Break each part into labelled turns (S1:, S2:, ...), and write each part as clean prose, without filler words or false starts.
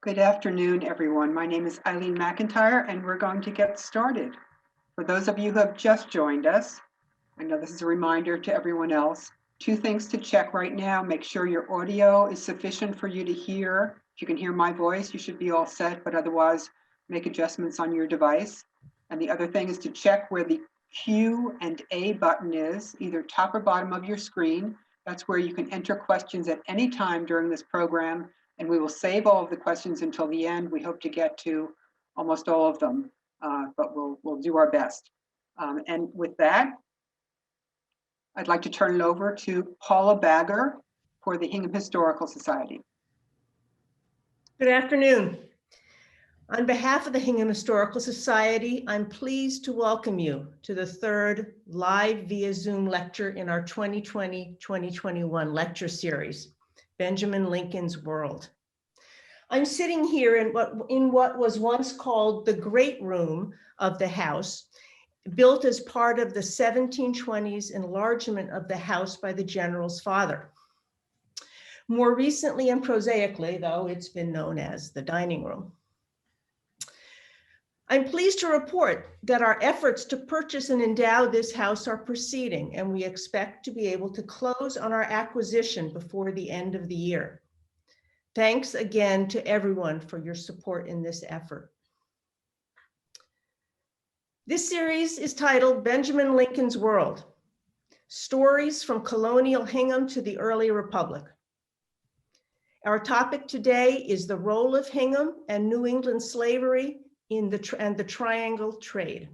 S1: Good afternoon, everyone. My name is Eileen McIntyre, and we're going to get started. For those of you who have just joined us, I know this is a reminder to everyone else. Two things to check right now. Make sure your audio is sufficient for you to hear. If you can hear my voice, you should be all set, but otherwise make adjustments on your device. And the other thing is to check where the Q and A button is, either top or bottom of your screen. That's where you can enter questions at any time during this program, and we will save all of the questions until the end. We hope to get to almost all of them, but we'll do our best. And with that, I'd like to turn it over to Paula Bagger for the Hingham Historical Society.
S2: Good afternoon. On behalf of the Hingham Historical Society, I'm pleased to welcome you to the third live via Zoom lecture in our 2020-2021 lecture series, Benjamin Lincoln's World. I'm sitting here in what was once called the Great Room of the House, built as part of the 1720s enlargement of the house by the general's father. More recently and prosaically, though, it's been known as the dining room. I'm pleased to report that our efforts to purchase and endow this house are proceeding, and we expect to be able to close on our acquisition before the end of the year. Thanks again to everyone for your support in this effort. This series is titled Benjamin Lincoln's World: Stories from Colonial Hingham to the Early Republic. Our topic today is the role of Hingham and New England slavery in the triangle trade.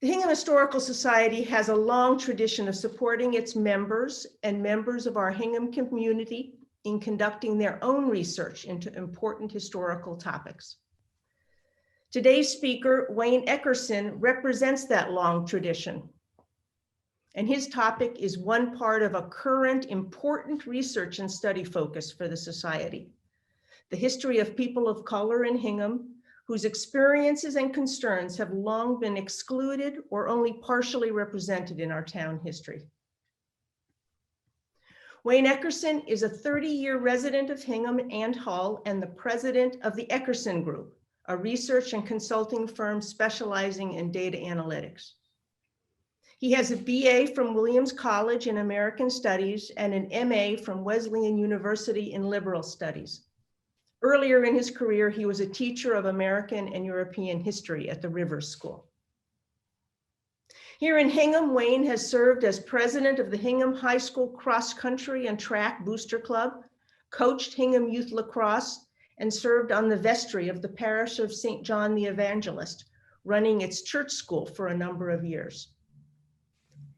S2: The Hingham Historical Society has a long tradition of supporting its members and members of our Hingham community in conducting their own research into important historical topics. Today's speaker, Wayne Eckerson, represents that long tradition, and his topic is one part of a current important research and study focus for the Society: the history of people of color in Hingham, whose experiences and concerns have long been excluded or only partially represented in our town history. Wayne Eckerson is a 30-year resident of Hingham and Hull and the president of the Eckerson Group, a research and consulting firm specializing in data analytics. He has a BA from Williams College in American Studies and an MA from Wesleyan University in Liberal Studies. Earlier in his career, he was a teacher of American and European history at the Rivers School. Here in Hingham, Wayne has served as president of the Hingham High School Cross Country and Track Booster Club, coached Hingham Youth Lacrosse, and served on the vestry of the parish of St. John the Evangelist, running its church school for a number of years.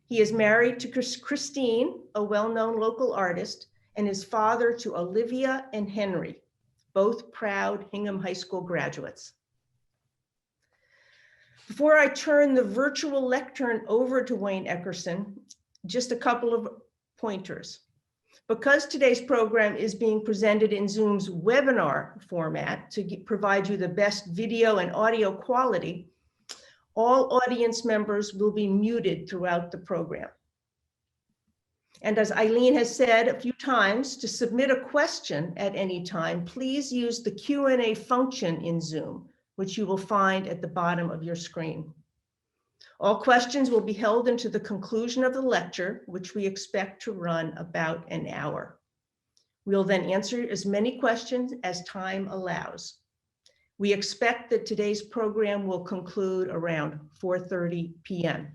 S2: He is married to Christine, a well-known local artist, and is father to Olivia and Henry, both proud Hingham High School graduates. Before I turn the virtual lectern over to Wayne Eckerson, just a couple of pointers. Because today's program is being presented in Zoom's webinar format to provide you the best video and audio quality, all audience members will be muted throughout the program. And as Eileen has said a few times, to submit a question at any time, please use the Q&A function in Zoom, which you will find at the bottom of your screen. All questions will be held until the conclusion of the lecture, which we expect to run about an hour. We'll then answer as many questions as time allows. We expect that today's program will conclude around 4:30 p.m.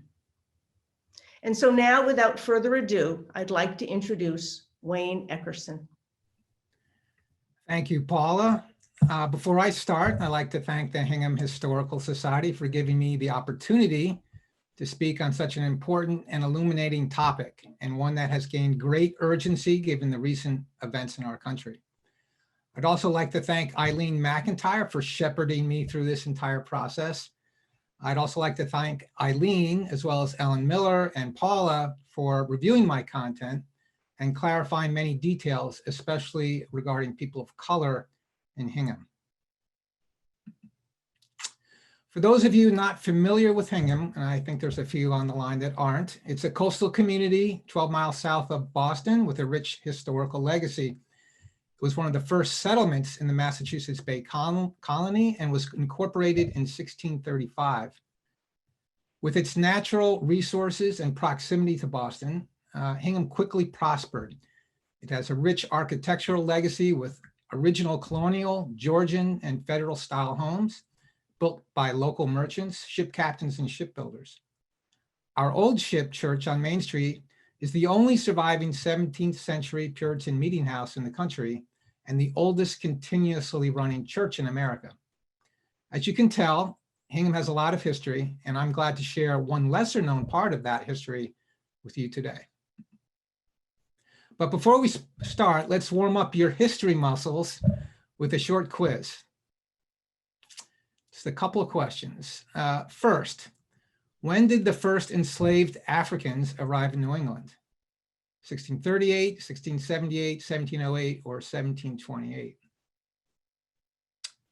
S2: And so now, without further ado, I'd like to introduce Wayne Eckerson.
S3: Thank you, Paula. Before I start, I'd like to thank the Hingham Historical Society for giving me the opportunity to speak on such an important and illuminating topic, and one that has gained great urgency given the recent events in our country. I'd also like to thank Eileen McIntyre for shepherding me through this entire process. I'd also like to thank Eileen, as well as Ellen Miller and Paula, for reviewing my content and clarifying many details, especially regarding people of color in Hingham. For those of you not familiar with Hingham, and I think there's a few on the line that aren't, it's a coastal community 12 miles south of Boston with a rich historical legacy. It was one of the first settlements in the Massachusetts Bay Colony and was incorporated in 1635. With its natural resources and proximity to Boston, Hingham quickly prospered. It has a rich architectural legacy with original colonial, Georgian, and federal style homes built by local merchants, ship captains, and shipbuilders. Our old ship church on Main Street is the only surviving 17th century Puritan meeting house in the country and the oldest continuously running church in America. As you can tell, Hingham has a lot of history, and I'm glad to share one lesser known part of that history with you today. But before we start, let's warm up your history muscles with a short quiz. Just a couple of questions. First, when did the first enslaved Africans arrive in New England? 1638, 1678, 1708, or 1728?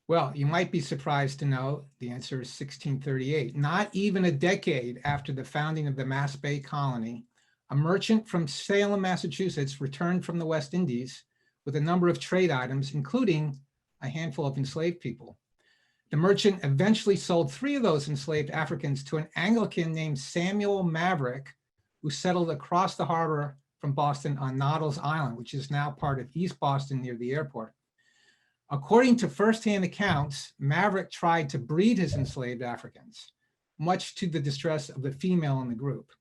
S3: Well, you might be surprised to know the answer is 1638. Not even a decade after the founding of the Mass Bay Colony, a merchant from Salem, Massachusetts returned from the West Indies with a number of trade items, including a handful of enslaved people. The merchant eventually sold 3 of those enslaved Africans to an Anglican named Samuel Maverick, who settled across the harbor from Boston on Noddle's Island, which is now part of East Boston near the airport. According to firsthand accounts, Maverick tried to breed his enslaved Africans, much to the distress of the female in the group.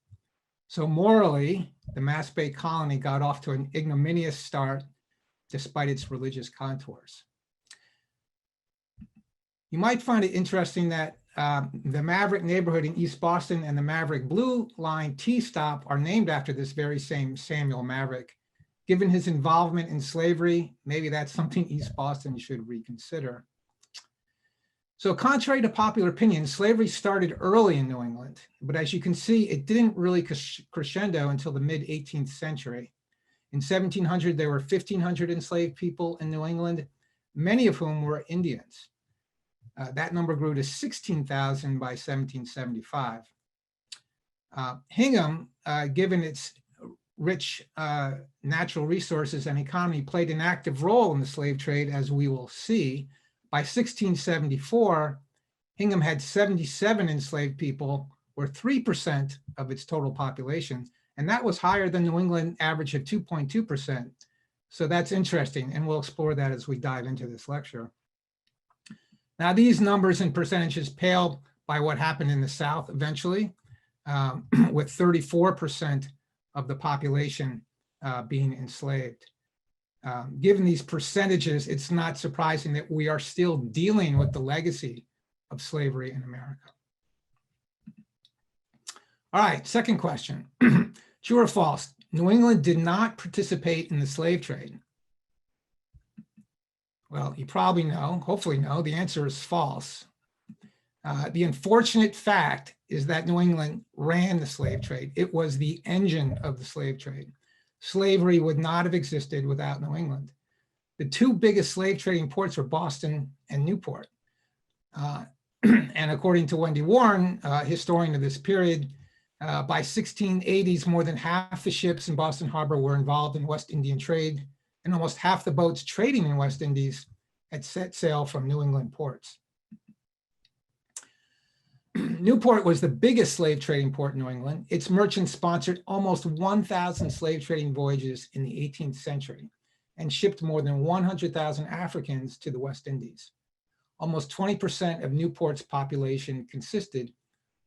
S3: So morally, the Mass Bay Colony got off to an ignominious start despite its religious contours. You might find it interesting that the Maverick neighborhood in East Boston and the Maverick Blue Line T-stop are named after this very same Samuel Maverick. Given his involvement in slavery, maybe that's something East Boston should reconsider. So contrary to popular opinion, slavery started early in New England, but as you can see, it didn't really crescendo until the mid-18th century. In 1700, there were 1,500 enslaved people in New England, many of whom were Indians. That number grew to 16,000 by 1775. Hingham, given its rich natural resources and economy, played an active role in the slave trade, as we will see. By 1674, Hingham had 77 enslaved people, or 3% of its total population, and that was higher than New England average of 2.2%. So that's interesting, and we'll explore that as we dive into this lecture. Now, these numbers and percentages pale by what happened in the South eventually, with 34% of the population being enslaved. Given these percentages, it's not surprising that we are still dealing with the legacy of slavery in America. All right, second question. True or false? New England did not participate in the slave trade. Well, you probably know, hopefully know, the answer is false. The unfortunate fact is that New England ran the slave trade. It was the engine of the slave trade. Slavery would not have existed without New England. The 2 biggest slave trading ports were Boston and Newport. And according to Wendy Warren, historian of this period, by 1680s, more than half the ships in Boston Harbor were involved in West Indian trade, and almost half the boats trading in West Indies had set sail from New England ports. Newport was the biggest slave trading port in New England. Its merchants sponsored almost 1,000 slave trading voyages in the 18th century and shipped more than 100,000 Africans to the West Indies. Almost 20% of Newport's population consisted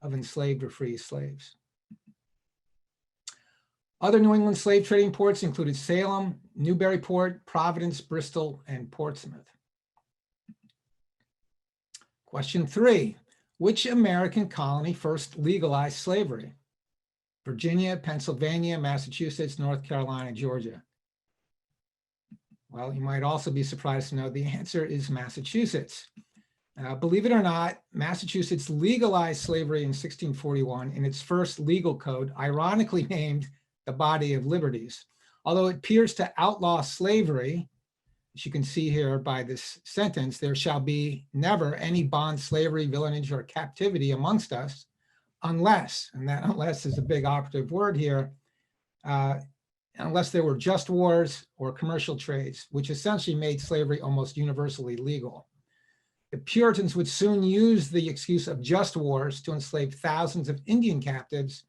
S3: of enslaved or free slaves. Other New England slave trading ports included Salem, Newburyport, Providence, Bristol, and Portsmouth. Question 3. Which American colony first legalized slavery? Virginia, Pennsylvania, Massachusetts, North Carolina, Georgia. Well, you might also be surprised to know the answer is Massachusetts. Believe it or not, Massachusetts legalized slavery in 1641 in its first legal code, ironically named the Body of Liberties. Although it appears to outlaw slavery, As you can see here by this sentence, there shall be never any bond slavery, villanage, or captivity amongst us unless, and that unless is a big operative word here, unless there were just wars or commercial trades, which essentially made slavery almost universally legal. The Puritans would soon use the excuse of just wars to enslave thousands of Indian captives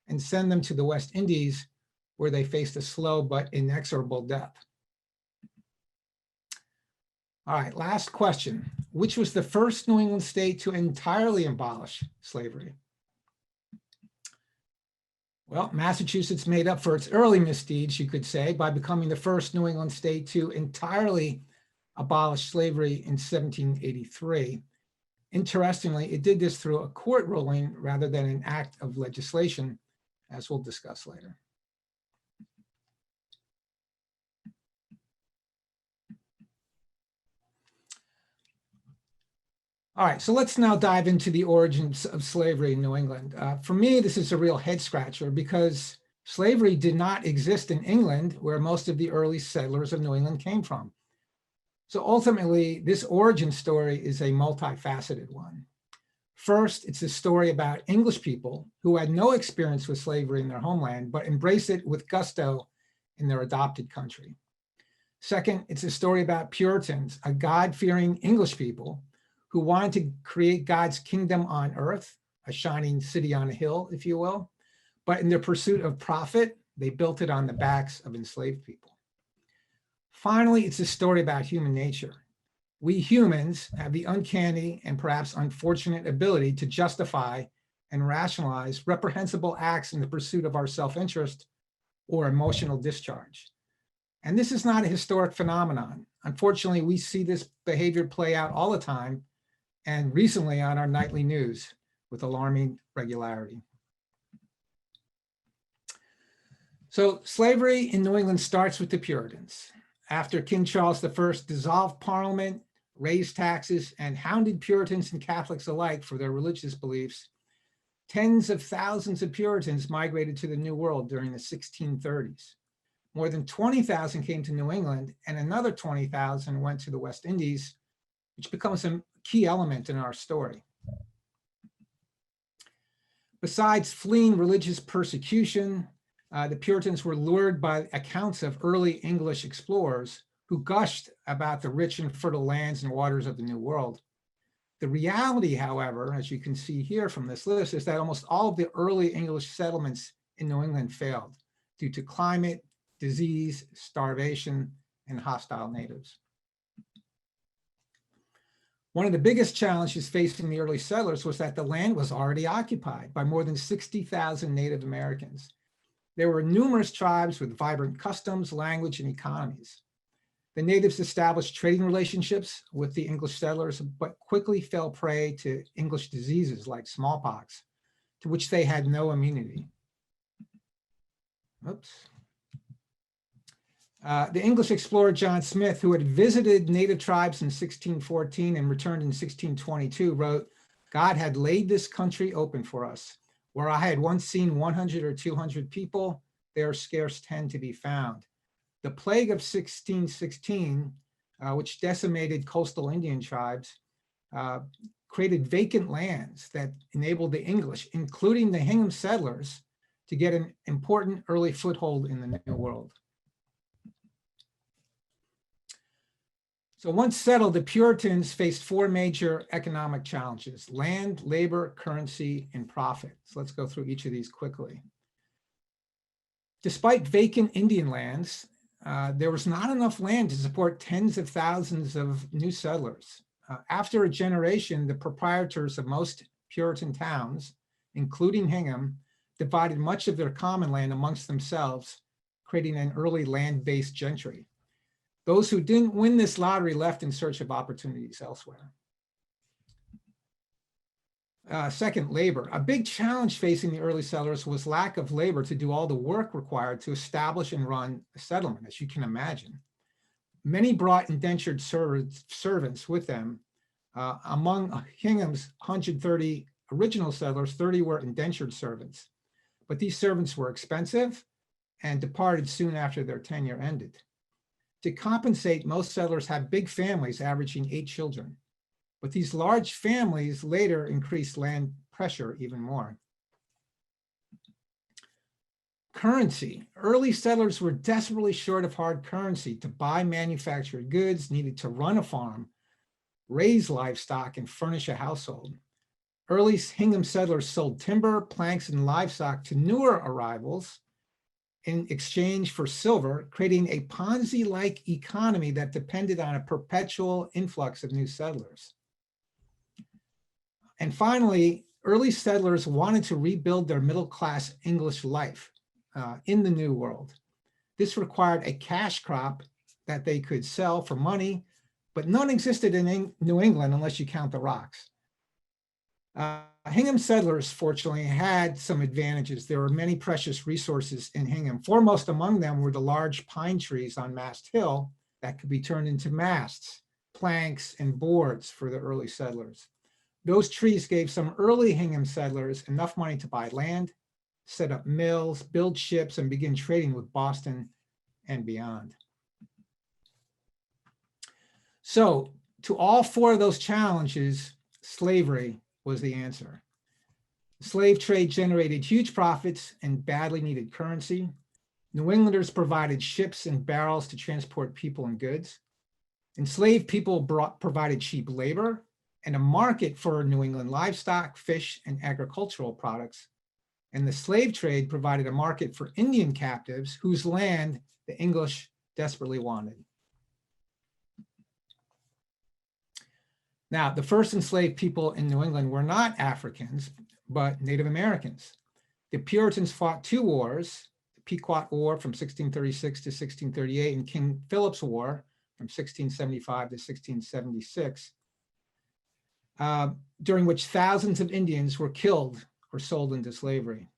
S3: and send them to the West Indies, where they faced a slow but inexorable death. All right, last question. Which was the first New England state to entirely abolish slavery? Well, Massachusetts made up for its early misdeeds, you could say, by becoming the first New England state to entirely abolish slavery in 1783. Interestingly, it did this through a court ruling rather than an act of legislation, as we'll discuss later. All right, so let's now dive into the origins of slavery in New England. For me, this is a real head scratcher because slavery did not exist in England, where most of the early settlers of New England came from. So ultimately, this origin story is a multifaceted one. First, it's a story about English people who had no experience with slavery in their homeland, but embraced it with gusto in their adopted country. Second, it's a story about Puritans, a God-fearing English people who wanted to create God's kingdom on earth, a shining city on a hill, if you will. But in their pursuit of profit, they built it on the backs of enslaved people. Finally, it's a story about human nature. We humans have the uncanny and perhaps unfortunate ability to justify and rationalize reprehensible acts in the pursuit of our self-interest or emotional discharge. And this is not a historic phenomenon. Unfortunately, we see this behavior play out all the time, and recently on our nightly news with alarming regularity. So slavery in New England starts with the Puritans. After King Charles I dissolved Parliament, raised taxes, and hounded Puritans and Catholics alike for their religious beliefs, tens of thousands of Puritans migrated to the New World during the 1630s. More than 20,000 came to New England, and another 20,000 went to the West Indies, which becomes a key element in our story. Besides fleeing religious persecution, the Puritans were lured by accounts of early English explorers who gushed about the rich and fertile lands and waters of the New World. The reality, however, as you can see here from this list, is that almost all of the early English settlements in New England failed due to climate, disease, starvation, and hostile natives. One of the biggest challenges facing the early settlers was that the land was already occupied by more than 60,000 Native Americans. There were numerous tribes with vibrant customs, language, and economies. The natives established trading relationships with the English settlers, but quickly fell prey to English diseases like smallpox, to which they had no immunity. Oops. The English explorer John Smith, who had visited native tribes in 1614 and returned in 1622, wrote, "God had laid this country open for us. Where I had once seen 100 or 200 people, there are scarce 10 to be found." The plague of 1616, which decimated coastal Indian tribes, created vacant lands that enabled the English, including the Hingham settlers, to get an important early foothold in the New World. So once settled, the Puritans faced four major economic challenges: land, labor, currency, and profit. So let's go through each of these quickly. Despite vacant Indian lands, there was not enough land to support tens of thousands of new settlers. After a generation, the proprietors of most Puritan towns, including Hingham, divided much of their common land amongst themselves, creating an early land-based gentry. Those who didn't win this lottery left in search of opportunities elsewhere. Second, labor. A big challenge facing the early settlers was lack of labor to do all the work required to establish and run a settlement, as you can imagine. Many brought indentured servants with them. Among Hingham's 130 original settlers, 30 were indentured servants. But these servants were expensive and departed soon after their tenure ended. To compensate, most settlers had big families averaging 8 children. But these large families later increased land pressure even more. Currency. Early settlers were desperately short of hard currency to buy manufactured goods needed to run a farm, raise livestock, and furnish a household. Early Hingham settlers sold timber, planks, and livestock to newer arrivals in exchange for silver, creating a Ponzi-like economy that depended on a perpetual influx of new settlers. And finally, early settlers wanted to rebuild their middle-class English life in the New World. This required a cash crop that they could sell for money, but none existed in New England unless you count the rocks. Hingham settlers, fortunately, had some advantages. There were many precious resources in Hingham. Foremost among them were the large pine trees on Mast Hill that could be turned into masts, planks, and boards for the early settlers. Those trees gave some early Hingham settlers enough money to buy land, set up mills, build ships, and begin trading with Boston and beyond. So, to all 4 of those challenges, slavery was the answer. The slave trade generated huge profits and badly needed currency. New Englanders provided ships and barrels to transport people and goods. Enslaved people provided cheap labor and a market for New England livestock, fish, and agricultural products. And the slave trade provided a market for Indian captives whose land the English desperately wanted. Now, the first enslaved people in New England were not Africans, but Native Americans. The Puritans fought 2 wars, the Pequot War from 1636 to 1638 and King Philip's War from 1675 to 1676, during which thousands of Indians were killed or sold into slavery.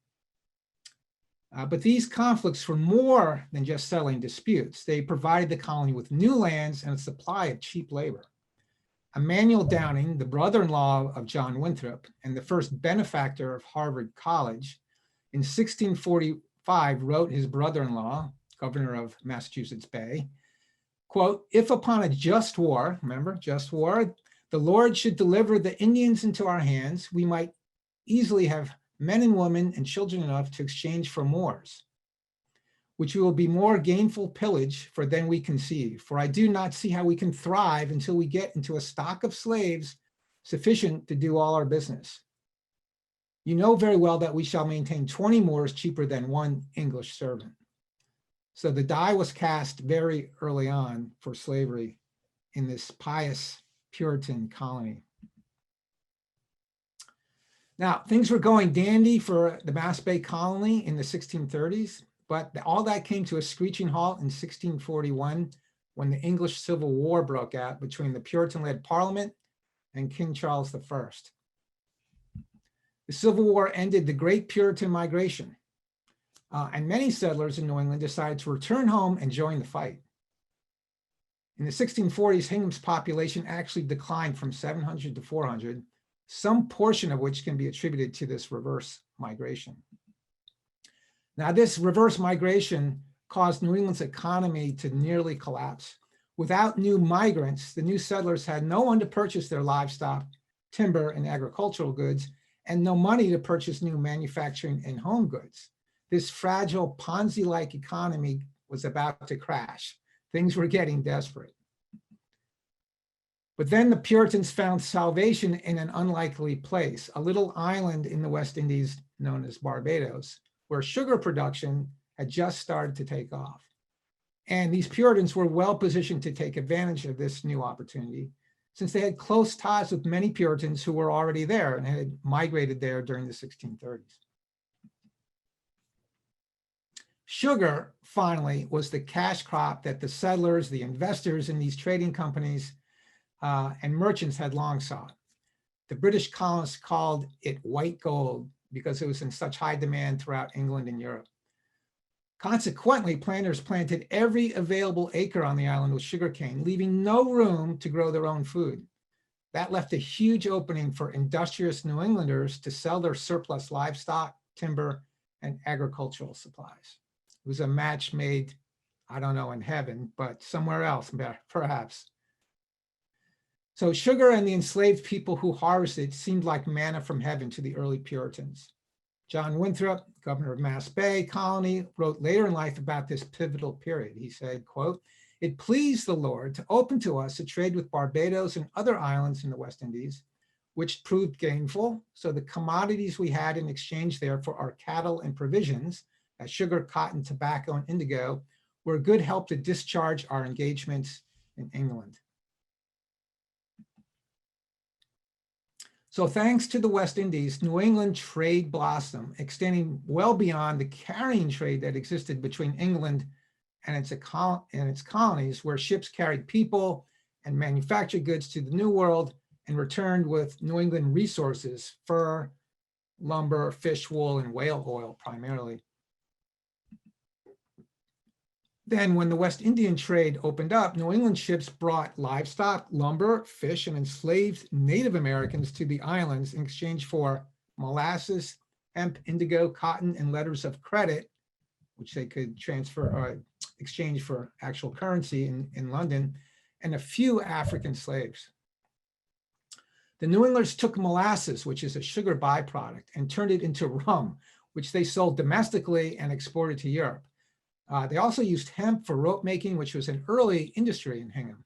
S3: But these conflicts were more than just settling disputes. They provided the colony with new lands and a supply of cheap labor. Emmanuel Downing, the brother-in-law of John Winthrop and the first benefactor of Harvard College, in 1645 wrote his brother-in-law, governor of Massachusetts Bay, quote, "If upon a just war," remember, just war, "the Lord should deliver the Indians into our hands, we might easily have men and women and children enough to exchange for Moors, which will be more gainful pillage for than we conceive. For I do not see how we can thrive until we get into a stock of slaves sufficient to do all our business. You know very well that we shall maintain 20 Moors cheaper than 1 English servant." So the die was cast very early on for slavery in this pious Puritan colony. Now, things were going dandy for the Mass Bay colony in the 1630s. But all that came to a screeching halt in 1641 when the English Civil War broke out between the Puritan-led Parliament and King Charles I. The Civil War ended the Great Puritan Migration, and many settlers in New England decided to return home and join the fight. In the 1640s, Hingham's population actually declined from 700 to 400, some portion of which can be attributed to this reverse migration. Now, this reverse migration caused New England's economy to nearly collapse. Without new migrants, the new settlers had no one to purchase their livestock, timber, and agricultural goods, and no money to purchase new manufacturing and home goods. This fragile Ponzi-like economy was about to crash. Things were getting desperate. But then the Puritans found salvation in an unlikely place, a little island in the West Indies known as Barbados, where sugar production had just started to take off. And these Puritans were well positioned to take advantage of this new opportunity, since they had close ties with many Puritans who were already there and had migrated there during the 1630s. Sugar, finally, was the cash crop that the settlers, the investors in these trading companies, and merchants had long sought. The British colonists called it white gold because it was in such high demand throughout England and Europe. Consequently, planters planted every available acre on the island with sugarcane, leaving no room to grow their own food. That left a huge opening for industrious New Englanders to sell their surplus livestock, timber, and agricultural supplies. It was a match made I don't know, in heaven, but somewhere else, perhaps. So sugar and the enslaved people who harvested seemed like manna from heaven to the early Puritans. John Winthrop, governor of Mass Bay Colony, wrote later in life about this pivotal period. He said, quote, "It pleased the Lord to open to us a trade with Barbados and other islands in the West Indies, which proved gainful. So the commodities we had in exchange there for our cattle and provisions, as sugar, cotton, tobacco, and indigo, were a good help to discharge our engagements in England." So thanks to the West Indies, New England trade blossomed, extending well beyond the carrying trade that existed between England and its colonies, where ships carried people and manufactured goods to the New World and returned with New England resources, fur, lumber, fish wool, and whale oil primarily. Then when the West Indian trade opened up, New England ships brought livestock, lumber, fish, and enslaved Native Americans to the islands in exchange for molasses, hemp, indigo, cotton, and letters of credit, which they could transfer or exchange for actual currency in London, and a few African slaves. The New Englanders took molasses, which is a sugar byproduct, and turned it into rum, which they sold domestically and exported to Europe. They also used hemp for rope making, which was an early industry in Hingham.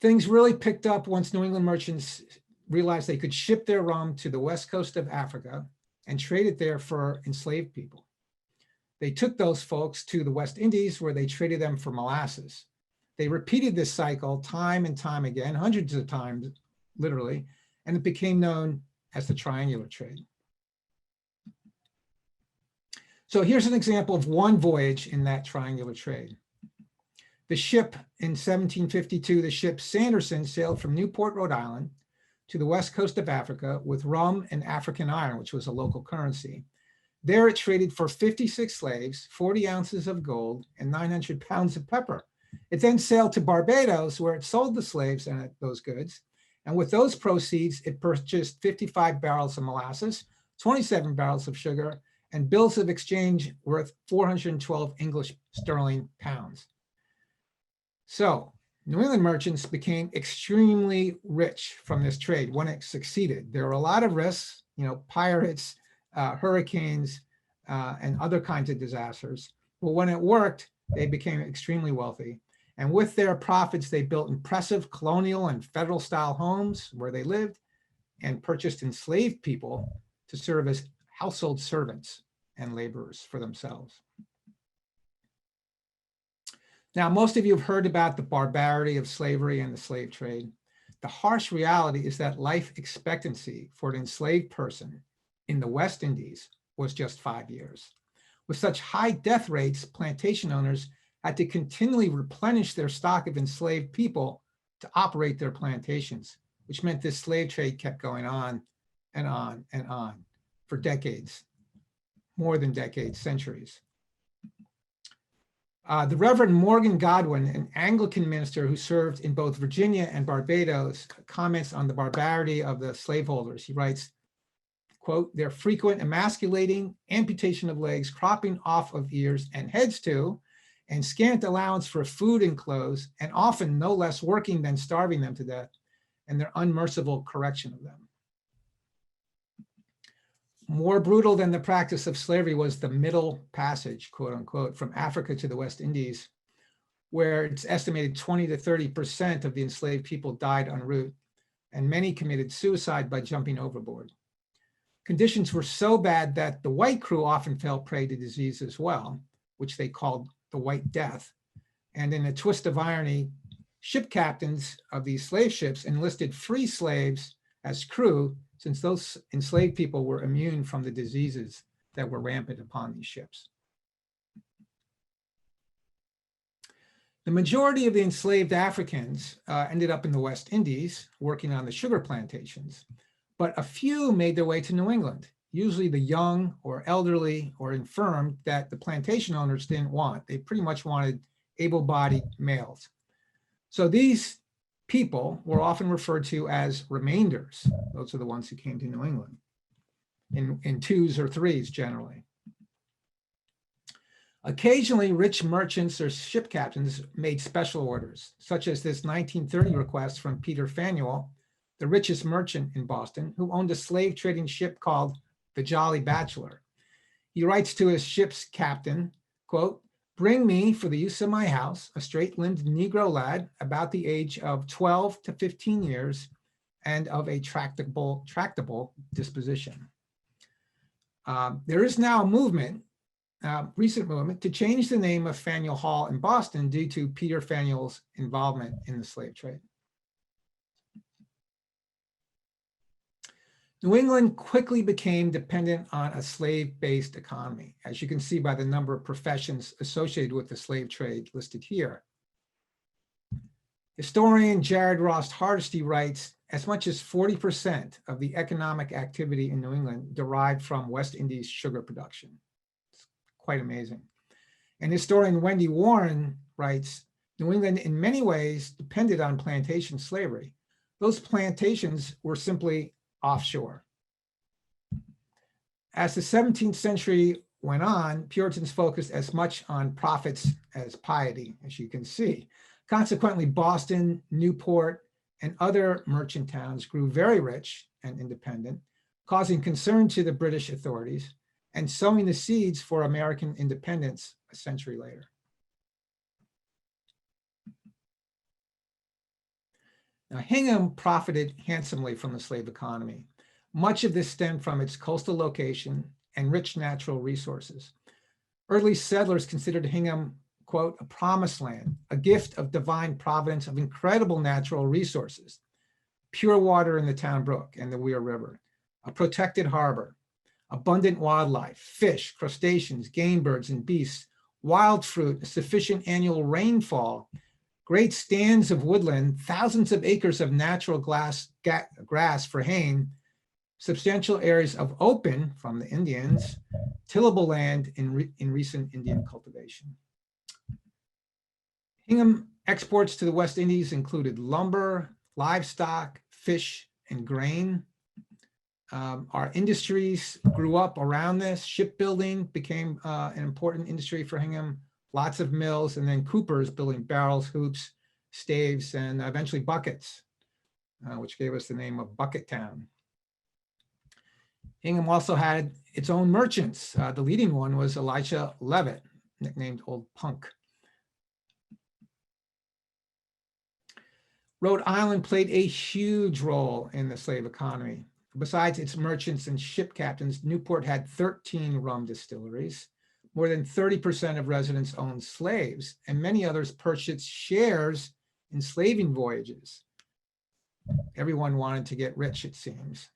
S3: Things really picked up once New England merchants realized they could ship their rum to the west coast of Africa and trade it there for enslaved people. They took those folks to the West Indies, where they traded them for molasses. They repeated this cycle time and time again, hundreds of times, literally, and it became known as the triangular trade. So here's an example of one voyage in that triangular trade. The ship in 1752, the ship Sanderson, sailed from Newport, Rhode Island to the west coast of Africa with rum and African iron, which was a local currency. There it traded for 56 slaves, 40 ounces of gold, and 900 pounds of pepper. It then sailed to Barbados, where it sold the slaves and those goods. And with those proceeds, it purchased 55 barrels of molasses, 27 barrels of sugar, and bills of exchange worth 412 English sterling pounds. So New England merchants became extremely rich from this trade when it succeeded. There were a lot of risks, pirates, hurricanes, and other kinds of disasters. But when it worked, they became extremely wealthy. And with their profits, they built impressive colonial and federal style homes where they lived and purchased enslaved people to serve as household servants and laborers for themselves. Now, most of you have heard about the barbarity of slavery and the slave trade. The harsh reality is that life expectancy for an enslaved person in the West Indies was just 5 years. With such high death rates, plantation owners had to continually replenish their stock of enslaved people to operate their plantations, which meant this slave trade kept going on and on and on for decades, more than decades, centuries. The Reverend Morgan Godwin, an Anglican minister who served in both Virginia and Barbados, comments on the barbarity of the slaveholders. He writes, quote, "Their frequent emasculating, amputation of legs, cropping off of ears and heads too, and scant allowance for food and clothes, and often no less working than starving them to death, and their unmerciful correction of them." More brutal than the practice of slavery was the Middle Passage, quote unquote, from Africa to the West Indies, where it's estimated 20 to 30% of the enslaved people died en route, and many committed suicide by jumping overboard. Conditions were so bad that the white crew often fell prey to disease as well, which they called the White Death. And in a twist of irony, ship captains of these slave ships enlisted free slaves as crew, since those enslaved people were immune from the diseases that were rampant upon these ships. The majority of the enslaved Africans ended up in the West Indies working on the sugar plantations, but a few made their way to New England, usually the young or elderly or infirm that the plantation owners didn't want. They pretty much wanted able-bodied males. So these people were often referred to as remainders. Those are the ones who came to New England in twos or threes generally. Occasionally, rich merchants or ship captains made special orders, such as this 1930 request from Peter Faneuil, the richest merchant in Boston, who owned a slave trading ship called the Jolly Bachelor. He writes to his ship's captain, quote, "Bring me, for the use of my house, a straight-limbed Negro lad about the age of 12 to 15 years and of a tractable disposition." There is now a movement, recent movement, to change the name of Faneuil Hall in Boston due to Peter Faneuil's involvement in the slave trade. New England quickly became dependent on a slave-based economy, as you can see by the number of professions associated with the slave trade listed here. Historian Jared Ross Hardesty writes, as much as 40% of the economic activity in New England derived from West Indies sugar production. It's quite amazing. And historian Wendy Warren writes, New England in many ways depended on plantation slavery. Those plantations were simply offshore. As the 17th century went on, Puritans focused as much on profits as piety, as you can see. Consequently, Boston, Newport, and other merchant towns grew very rich and independent, causing concern to the British authorities and sowing the seeds for American independence a century later. Now, Hingham profited handsomely from the slave economy. Much of this stemmed from its coastal location and rich natural resources. Early settlers considered Hingham, quote, a promised land, a gift of divine providence of incredible natural resources, pure water in the town brook and the Weir River, a protected harbor, abundant wildlife, fish, crustaceans, game birds and beasts, wild fruit, sufficient annual rainfall, great stands of woodland, thousands of acres of natural grass for haying, substantial areas of open from the Indians, tillable land in recent Indian cultivation. Hingham exports to the West Indies included lumber, livestock, fish, and grain. Our industries grew up around this. Shipbuilding became an important industry for Hingham. Lots of mills, and then coopers building barrels, hoops, staves, and eventually buckets, which gave us the name of Bucket Town. Hingham also had its own merchants. The leading one was Elisha Levitt, nicknamed Old Punk. Rhode Island played a huge role in the slave economy. Besides its merchants and ship captains, Newport had 13 rum distilleries. More than 30% of residents owned slaves, and many others purchased shares in slaving voyages. Everyone wanted to get rich, it seems.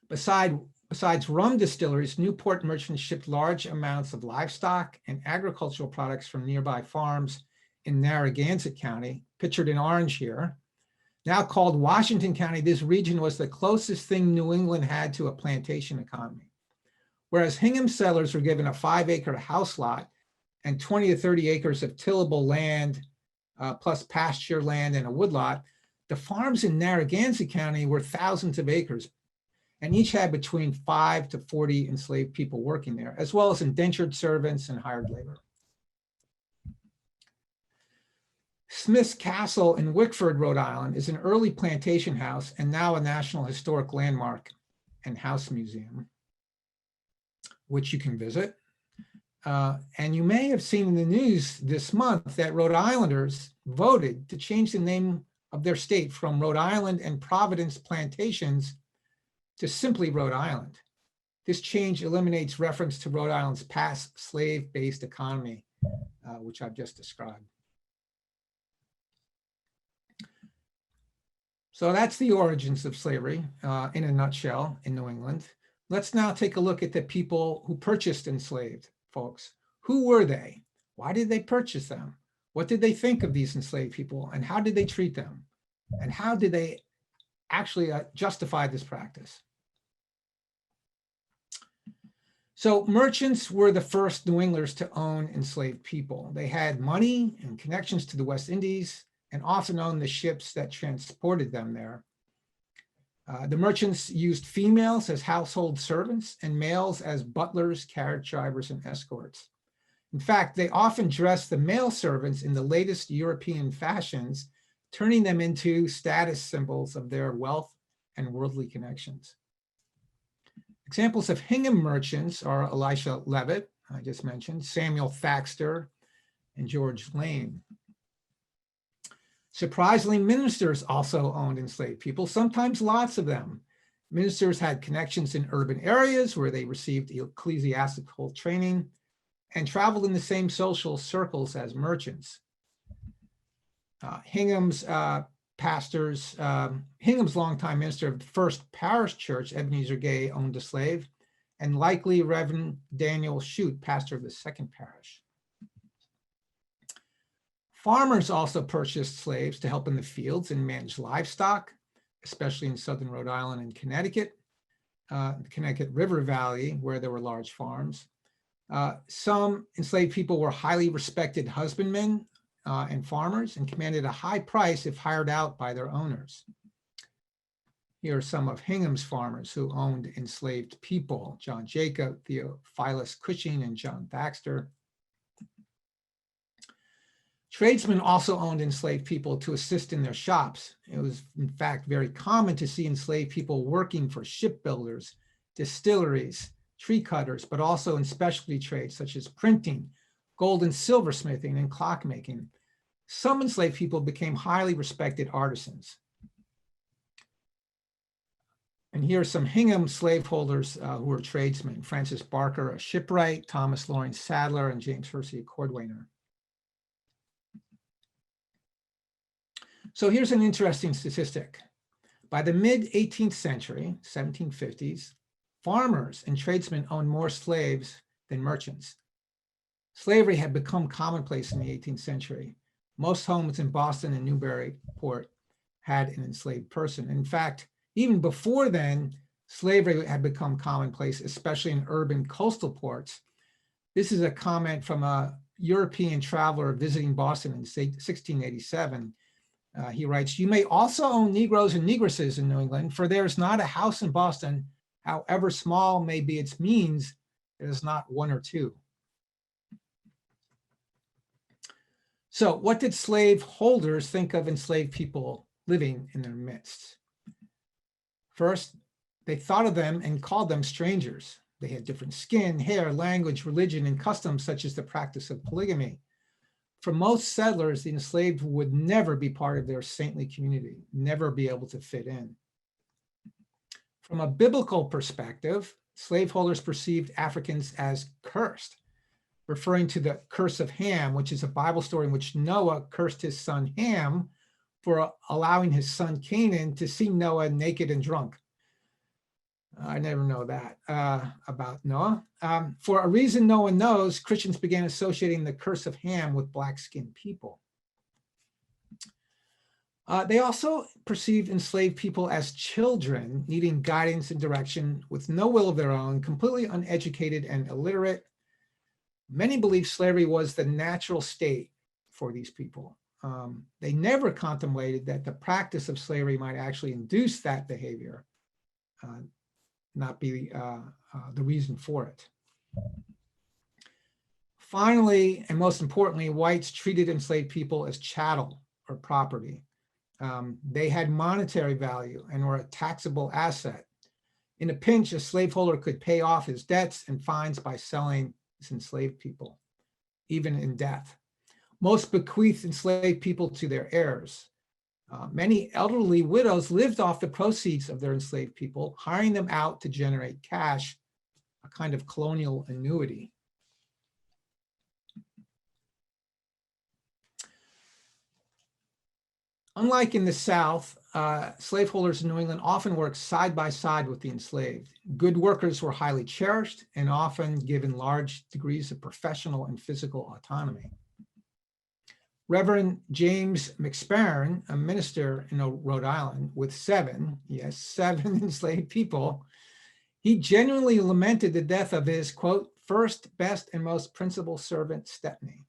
S3: Besides rum distilleries, Newport merchants shipped large amounts of livestock and agricultural products from nearby farms in Narragansett County, pictured in orange here. Now called Washington County, this region was the closest thing New England had to a plantation economy. Whereas Hingham settlers were given a 5-acre house lot and 20 to 30 acres of tillable land, plus pasture land and a woodlot, the farms in Narragansett County were thousands of acres, and each had between 5 to 40 enslaved people working there, as well as indentured servants and hired labor. Smith's Castle in Wickford, Rhode Island, is an early plantation house and now a National Historic Landmark and House Museum, which you can visit. And you may have seen in the news this month that Rhode Islanders voted to change the name of their state from Rhode Island and Providence Plantations to simply Rhode Island. This change eliminates reference to Rhode Island's past slave-based economy, which I've just described. So that's the origins of slavery in a nutshell in New England. Let's now take a look at the people who purchased enslaved folks. Who were they? Why did they purchase them? What did they think of these enslaved people, and how did they treat them? And how did they actually justify this practice? So merchants were the first New Englanders to own enslaved people. They had money and connections to the West Indies and often owned the ships that transported them there. The merchants used females as household servants and males as butlers, carriage drivers, and escorts. In fact, they often dressed the male servants in the latest European fashions, turning them into status symbols of their wealth and worldly connections. Examples of Hingham merchants are Elisha Levitt, I just mentioned, Samuel Thaxter, and George Lane. Surprisingly, ministers also owned enslaved people, sometimes lots of them. Ministers had connections in urban areas where they received ecclesiastical training and traveled in the same social circles as merchants. Hingham's longtime minister of the First Parish Church, Ebenezer Gay, owned a slave, and likely Reverend Daniel Shute, pastor of the Second Parish. Farmers also purchased slaves to help in the fields and manage livestock, especially in southern Rhode Island and Connecticut, the Connecticut River Valley, where there were large farms. Some enslaved people were highly respected husbandmen and farmers and commanded a high price if hired out by their owners. Here are some of Hingham's farmers who owned enslaved people: John Jacob, Theophilus Cushing, and John Thaxter. Tradesmen also owned enslaved people to assist in their shops. It was, in fact, very common to see enslaved people working for shipbuilders, distilleries, tree cutters, but also in specialty trades such as printing, gold and silversmithing, and clockmaking. Some enslaved people became highly respected artisans. And here are some Hingham slaveholders who were tradesmen: Francis Barker, a shipwright, Thomas Lawrence Sadler, and James Hersey, a cordwainer. So here's an interesting statistic. By the mid-18th century, 1750s, farmers and tradesmen owned more slaves than merchants. Slavery had become commonplace in the 18th century. Most homes in Boston and Newburyport had an enslaved person. In fact, even before then, slavery had become commonplace, especially in urban coastal ports. This is a comment from a European traveler visiting Boston in 1687. He writes, "You may also own Negroes and Negresses in New England, for there is not a house in Boston, however small may be its means, there is not one or two." So what did slave holders think of enslaved people living in their midst? First, they thought of them and called them strangers. They had different skin, hair, language, religion, and customs, such as the practice of polygamy. For most settlers, the enslaved would never be part of their saintly community, never be able to fit in. From a biblical perspective, slaveholders perceived Africans as cursed, referring to the curse of Ham, which is a Bible story in which Noah cursed his son Ham for allowing his son Canaan to see Noah naked and drunk. I never know that about Noah. For a reason no one knows, Christians began associating the curse of Ham with black-skinned people. They also perceived enslaved people as children needing guidance and direction with no will of their own, completely uneducated and illiterate. Many believed slavery was the natural state for these people. They never contemplated that the practice of slavery might actually induce that behavior, not be the reason for it. Finally, and most importantly, whites treated enslaved people as chattel or property. They had monetary value and were a taxable asset. In a pinch, a slaveholder could pay off his debts and fines by selling his enslaved people, even in death. Most bequeathed enslaved people to their heirs. Many elderly widows lived off the proceeds of their enslaved people, hiring them out to generate cash, a kind of colonial annuity. Unlike in the South, slaveholders in New England often worked side by side with the enslaved. Good workers were highly cherished and often given large degrees of professional and physical autonomy. Reverend James McSparran, a minister in Rhode Island with seven enslaved people, he genuinely lamented the death of his, quote, first, best, and most principal servant, Stepney.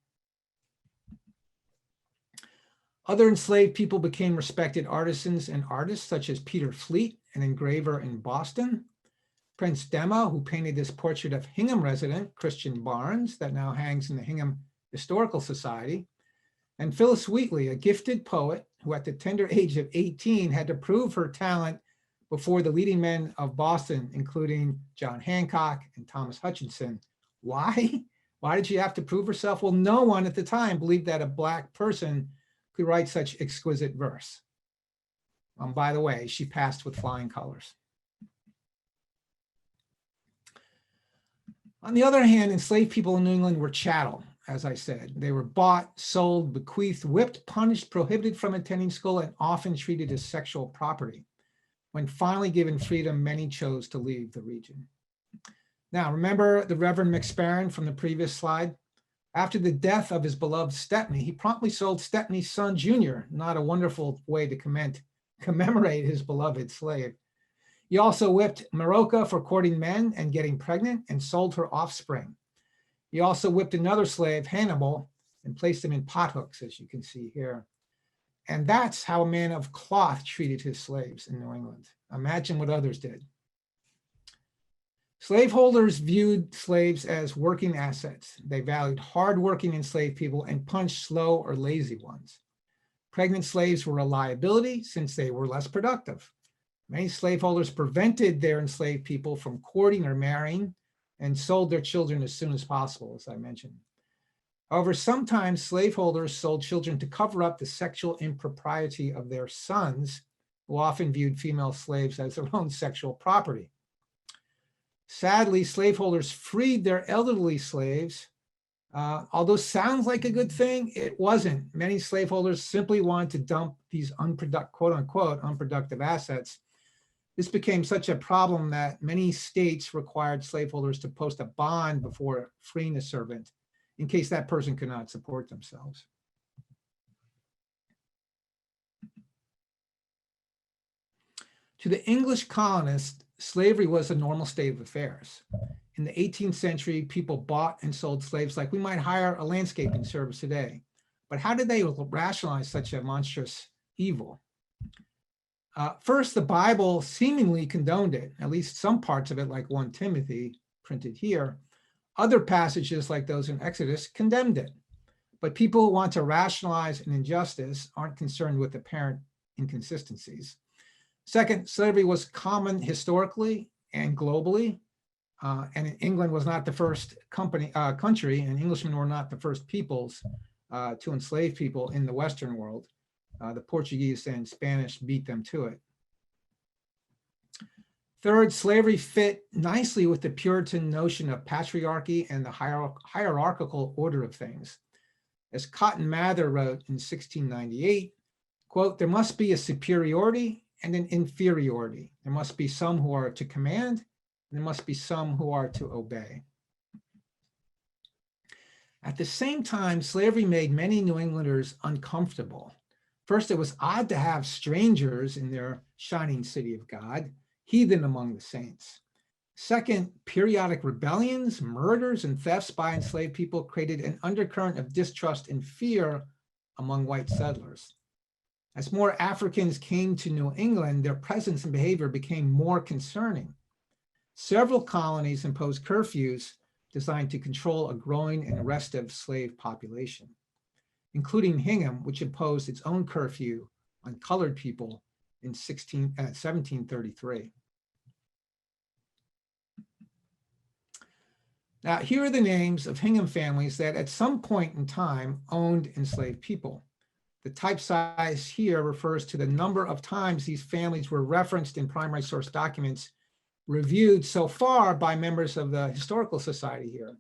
S3: Other enslaved people became respected artisans and artists, such as Peter Fleet, an engraver in Boston, Prince Demo, who painted this portrait of Hingham resident Christian Barnes that now hangs in the Hingham Historical Society, and Phyllis Wheatley, a gifted poet who at the tender age of 18 had to prove her talent before the leading men of Boston, including John Hancock and Thomas Hutchinson. Why? Why did she have to prove herself? Well, no one at the time believed that a Black person could write such exquisite verse. By the way, she passed with flying colors. On the other hand, enslaved people in New England were chattel, as I said. They were bought, sold, bequeathed, whipped, punished, prohibited from attending school, and often treated as sexual property. When finally given freedom, many chose to leave the region. Now, remember the Reverend McSparran from the previous slide? After the death of his beloved Stepney, he promptly sold Stepney's son, Junior, not a wonderful way to commemorate his beloved slave. He also whipped Maroka for courting men and getting pregnant and sold her offspring. He also whipped another slave, Hannibal, and placed him in pothooks, as you can see here. And that's how a man of cloth treated his slaves in New England. Imagine what others did. Slaveholders viewed slaves as working assets. They valued hardworking enslaved people and punished slow or lazy ones. Pregnant slaves were a liability since they were less productive. Many slaveholders prevented their enslaved people from courting or marrying and sold their children as soon as possible, as I mentioned. However, sometimes slaveholders sold children to cover up the sexual impropriety of their sons, who often viewed female slaves as their own sexual property. Sadly, slaveholders freed their elderly slaves. Although sounds like a good thing, it wasn't. Many slaveholders simply wanted to dump these quote unquote, unproductive assets. This became such a problem that many states required slaveholders to post a bond before freeing a servant in case that person could not support themselves. To the English colonists, slavery was a normal state of affairs. In the 18th century, people bought and sold slaves like we might hire a landscaping service today. But how did they rationalize such a monstrous evil? First, the Bible seemingly condoned it, at least some parts of it, like 1 Timothy, printed here. Other passages, like those in Exodus, condemned it. But people who want to rationalize an injustice aren't concerned with apparent inconsistencies. Second, slavery was common historically and globally. And England was not the first country, and Englishmen were not the first peoples to enslave people in the Western world. The Portuguese and Spanish beat them to it. Third, slavery fit nicely with the Puritan notion of patriarchy and the hierarchical order of things. As Cotton Mather wrote in 1698, quote, "There must be a superiority and an inferiority. There must be some who are to command, and there must be some who are to obey." At the same time, slavery made many New Englanders uncomfortable. First, it was odd to have strangers in their shining city of God, heathen among the saints. Second, periodic rebellions, murders, and thefts by enslaved people created an undercurrent of distrust and fear among white settlers. As more Africans came to New England, their presence and behavior became more concerning. Several colonies imposed curfews designed to control a growing and restive slave population, including Hingham, which imposed its own curfew on colored people in 1733. Now, here are the names of Hingham families that at some point in time owned enslaved people. The type size here refers to the number of times these families were referenced in primary source documents reviewed so far by members of the Historical Society here.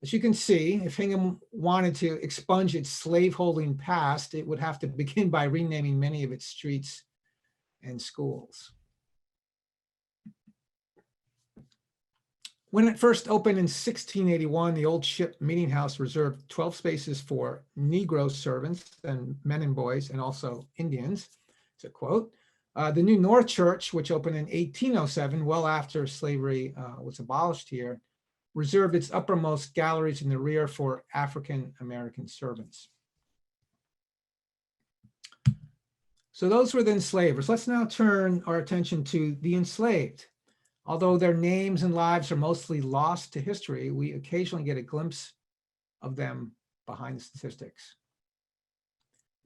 S3: As you can see, if Hingham wanted to expunge its slaveholding past, it would have to begin by renaming many of its streets and schools. When it first opened in 1681, the old ship meeting house reserved 12 spaces for Negro servants and men and boys, and also Indians. It's a quote. The new North Church, which opened in 1807, well after slavery was abolished here, reserved its uppermost galleries in the rear for African American servants. So those were the enslavers. Let's now turn our attention to the enslaved. Although their names and lives are mostly lost to history, we occasionally get a glimpse of them behind the statistics.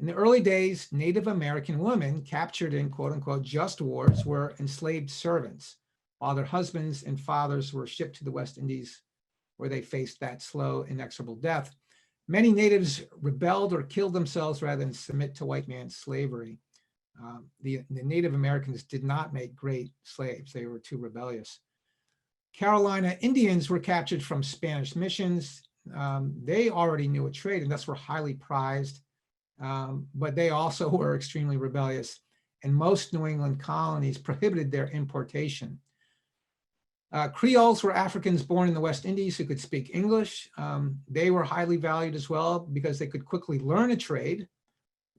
S3: In the early days, Native American women captured in quote unquote just wars were enslaved servants, while their husbands and fathers were shipped to the West Indies, where they faced that slow, inexorable death. Many natives rebelled or killed themselves rather than submit to white man's slavery. The Native Americans did not make great slaves. They were too rebellious. Carolina Indians were captured from Spanish missions. They already knew a trade and thus were highly prized, but they also were extremely rebellious, and most New England colonies prohibited their importation. Creoles were Africans born in the West Indies who could speak English. They were highly valued as well because they could quickly learn a trade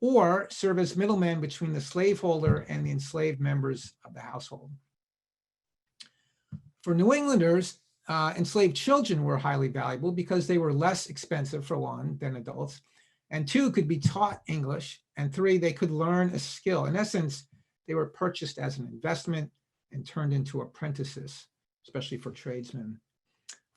S3: or serve as middlemen between the slaveholder and the enslaved members of the household. For New Englanders, enslaved children were highly valuable because they were less expensive, for one, than adults, and two, could be taught English, and three, they could learn a skill. In essence, they were purchased as an investment and turned into apprentices, especially for tradesmen.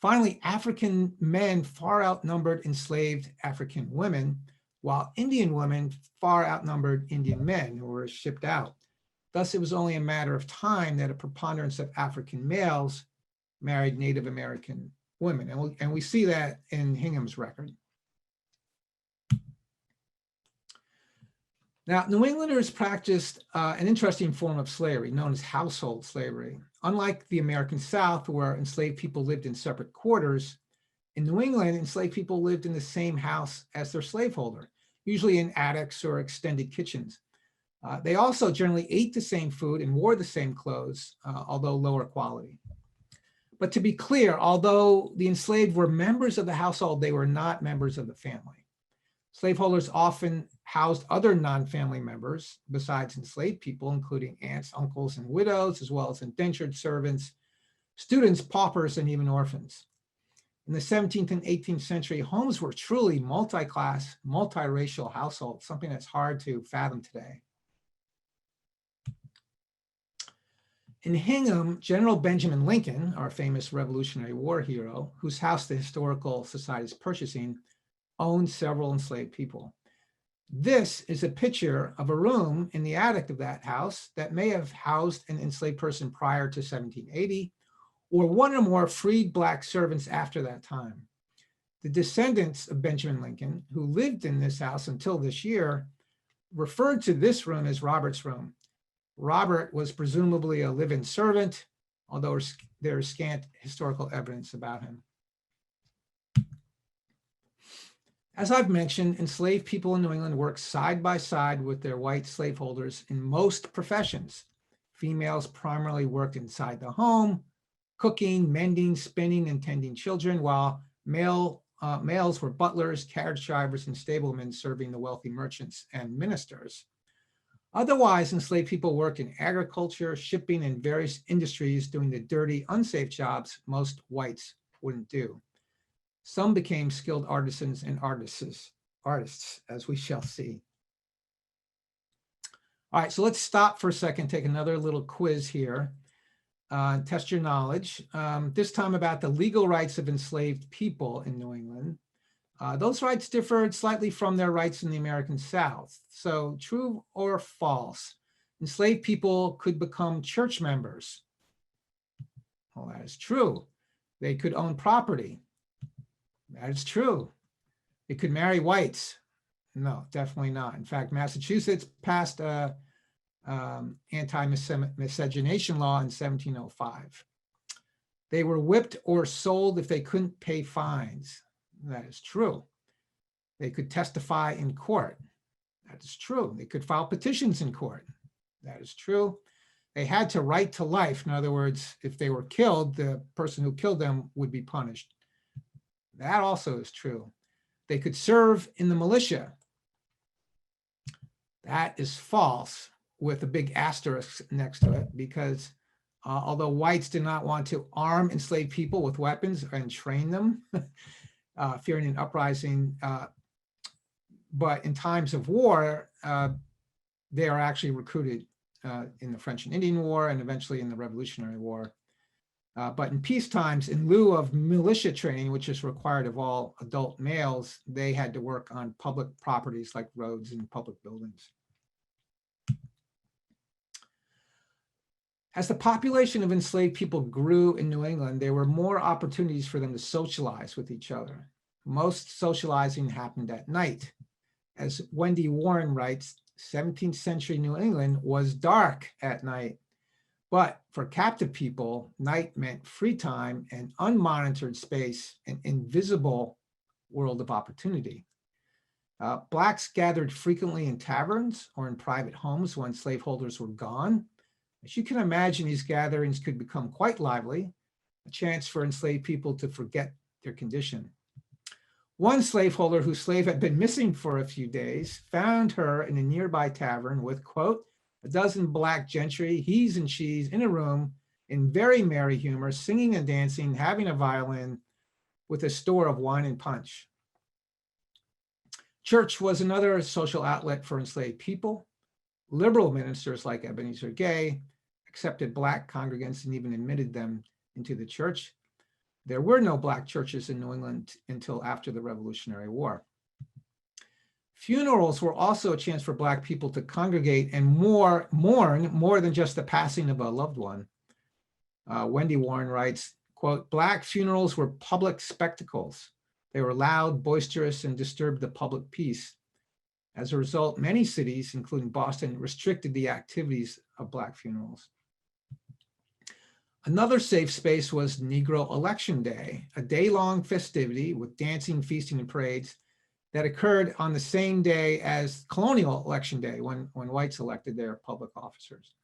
S3: Finally, African men far outnumbered enslaved African women, while Indian women far outnumbered Indian men who were shipped out. Thus, it was only a matter of time that a preponderance of African males married Native American women. And we see that in Hingham's record. Now, New Englanders practiced an interesting form of slavery known as household slavery. Unlike the American South, where enslaved people lived in separate quarters, in New England, enslaved people lived in the same house as their slaveholder, usually in attics or extended kitchens. They also generally ate the same food and wore the same clothes, although lower quality. But to be clear, although the enslaved were members of the household, they were not members of the family. Slaveholders often housed other non-family members besides enslaved people, including aunts, uncles, and widows, as well as indentured servants, students, paupers, and even orphans. In the 17th and 18th century, homes were truly multi-class, multiracial households, something that's hard to fathom today. In Hingham, General Benjamin Lincoln, our famous Revolutionary War hero, whose house the Historical Society is purchasing, owned several enslaved people. This is a picture of a room in the attic of that house that may have housed an enslaved person prior to 1780, or one or more freed Black servants after that time. The descendants of Benjamin Lincoln, who lived in this house until this year, referred to this room as Robert's room. Robert was presumably a live-in servant, although there is scant historical evidence about him. As I've mentioned, enslaved people in New England worked side by side with their white slaveholders in most professions. Females primarily worked inside the home, cooking, mending, spinning, and tending children, while males were butlers, carriage drivers, and stablemen serving the wealthy merchants and ministers. Otherwise, enslaved people worked in agriculture, shipping, and various industries doing the dirty, unsafe jobs most whites wouldn't do. Some became skilled artisans and artists, as we shall see. All right, so let's stop for a second, take another little quiz here, test your knowledge, this time about the legal rights of enslaved people in New England. Those rights differed slightly from their rights in the American South. So true or false, enslaved people could become church members. Well, that is true. They could own property. That is true. They could marry whites. No, definitely not. In fact, Massachusetts passed a anti-miscegenation law in 1705. They were whipped or sold if they couldn't pay fines. That is true. They could testify in court. That is true. They could file petitions in court. That is true. They had to right to life. In other words, if they were killed, the person who killed them would be punished. That also is true. They could serve in the militia. That is false, with a big asterisk next to it, because although whites did not want to arm enslaved people with weapons and train them, fearing an uprising, but in times of war, they are actually recruited in the French and Indian War and eventually in the Revolutionary War. But in peace times, in lieu of militia training, which is required of all adult males, they had to work on public properties like roads and public buildings. As the population of enslaved people grew in New England, there were more opportunities for them to socialize with each other. Most socializing happened at night. As Wendy Warren writes, 17th century New England was dark at night. But for captive people, night meant free time and unmonitored space, an invisible world of opportunity. Blacks gathered frequently in taverns or in private homes when slaveholders were gone. As you can imagine, these gatherings could become quite lively, a chance for enslaved people to forget their condition. One slaveholder whose slave had been missing for a few days found her in a nearby tavern with, quote, a dozen black gentry, he's and she's in a room in very merry humor, singing and dancing, having a violin with a store of wine and punch. Church was another social outlet for enslaved people. Liberal ministers like Ebenezer Gay accepted black congregants and even admitted them into the church. There were no black churches in New England until after the Revolutionary War. Funerals were also a chance for black people to congregate and mourn more than just the passing of a loved one. Wendy Warren writes, quote, black funerals were public spectacles. They were loud, boisterous, and disturbed the public peace. As a result, many cities, including Boston, restricted the activities of black funerals. Another safe space was Negro Election Day, a day-long festivity with dancing, feasting, and parades that occurred on the same day as Colonial Election Day, when whites elected their public officers.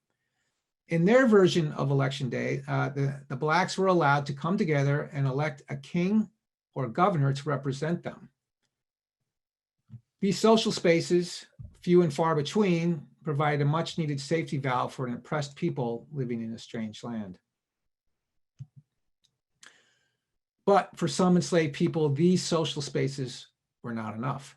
S3: In their version of Election Day, the blacks were allowed to come together and elect a king or governor to represent them. These social spaces, few and far between, provide a much needed safety valve for an oppressed people living in a strange land. But for some enslaved people, these social spaces were not enough.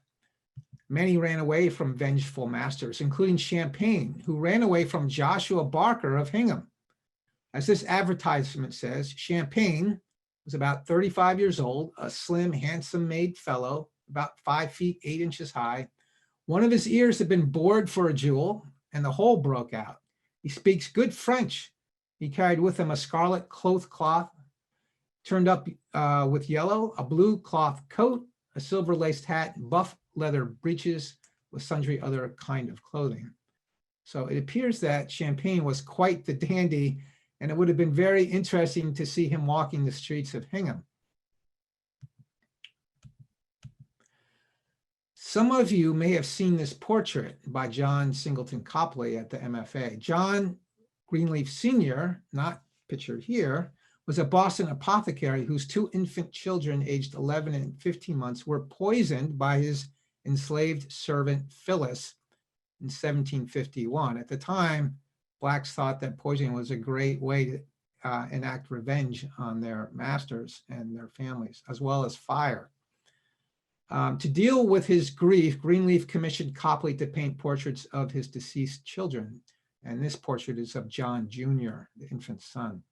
S3: Many ran away from vengeful masters, including Champagne, who ran away from Joshua Barker of Hingham. As this advertisement says, Champagne was about 35 years old, a slim, handsome-made fellow, about 5 feet 8 inches high. One of his ears had been bored for a jewel, and the hole broke out. He speaks good French. He carried with him a scarlet cloth turned up with yellow, a blue cloth coat, a silver laced hat, buff leather breeches with sundry other kind of clothing. So it appears that Champagne was quite the dandy, and it would have been very interesting to see him walking the streets of Hingham. Some of you may have seen this portrait by John Singleton Copley at the MFA. John Greenleaf Sr., not pictured here, was a Boston apothecary whose 2 infant children aged 11 and 15 months were poisoned by his enslaved servant Phyllis in 1751. At the time, blacks thought that poisoning was a great way to enact revenge on their masters and their families, as well as fire. To deal with his grief, Greenleaf commissioned Copley to paint portraits of his deceased children. And this portrait is of John Jr., the infant son.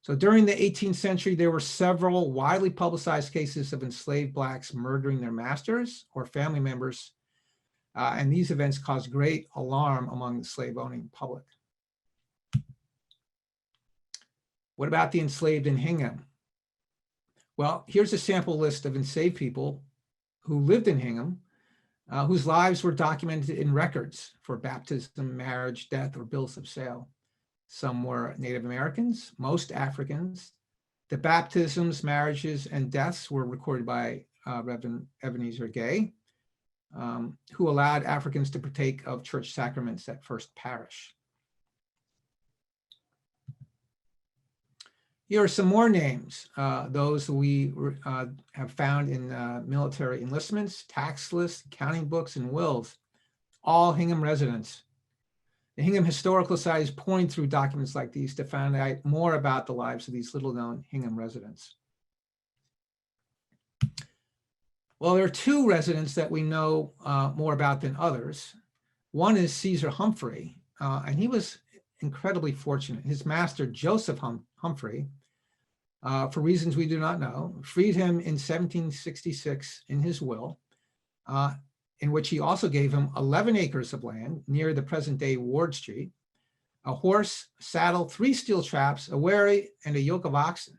S3: So during the 18th century, there were several widely publicized cases of enslaved blacks murdering their masters or family members. And these events caused great alarm among the slave-owning public. What about the enslaved in Hingham? Well, here's a sample list of enslaved people who lived in Hingham, whose lives were documented in records for baptism, marriage, death, or bills of sale. Some were Native Americans, most Africans. The baptisms, marriages, and deaths were recorded by Reverend Ebenezer Gay, who allowed Africans to partake of church sacraments at First Parish. Here are some more names, those we have found in military enlistments, tax lists, accounting books, and wills, all Hingham residents. The Hingham Historical Society is pouring through documents like these to find out more about the lives of these little-known Hingham residents. Well, there are 2 residents that we know more about than others. One is Caesar Humphrey, and he was incredibly fortunate. His master, Joseph Humphrey, for reasons we do not know, freed him in 1766 in his will, in which he also gave him 11 acres of land near the present-day Ward Street, a horse, saddle, 3 steel traps, a wherry, and a yoke of oxen.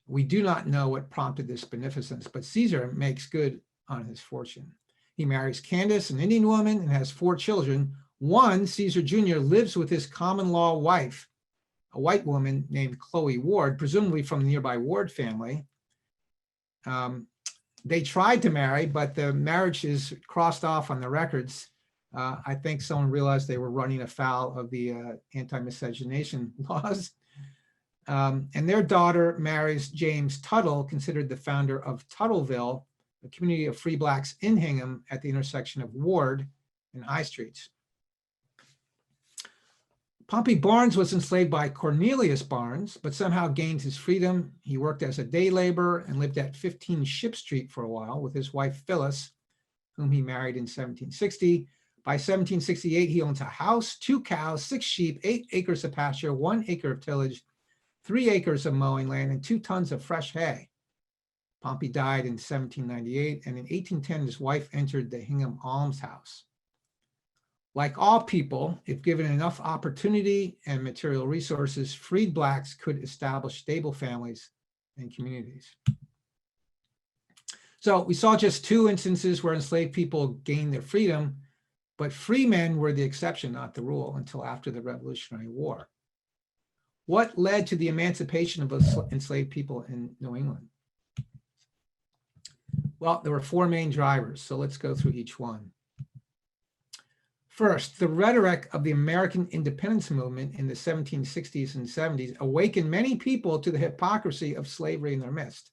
S3: We do not know what prompted this beneficence, but Caesar makes good on his fortune. He marries Candace, an Indian woman, and has 4 children. One, Caesar Jr., lives with his common law wife, a white woman named Chloe Ward, presumably from the nearby Ward family. They tried to marry, but the marriage is crossed off on the records. I think someone realized they were running afoul of the anti-miscegenation laws. And their daughter marries James Tuttle, considered the founder of Tuttleville, a community of free blacks in Hingham at the intersection of Ward and High Streets. Pompey Barnes was enslaved by Cornelius Barnes, but somehow gained his freedom. He worked as a day laborer and lived at 15 Ship Street for a while with his wife Phyllis, whom he married in 1760. By 1768, he owns a house, 2 cows, 6 sheep, 8 acres of pasture, 1 acre of tillage, 3 acres of mowing land, and 2 tons of fresh hay. Pompey died in 1798, and in 1810, his wife entered the Hingham almshouse. Like all people, if given enough opportunity and material resources, freed blacks could establish stable families and communities. So we saw just 2 instances where enslaved people gained their freedom, but free men were the exception, not the rule, until after the Revolutionary War. What led to the emancipation of enslaved people in New England? Well, there were 4 main drivers, so let's go through each one. First, the rhetoric of the American independence movement in the 1760s and 70s awakened many people to the hypocrisy of slavery in their midst.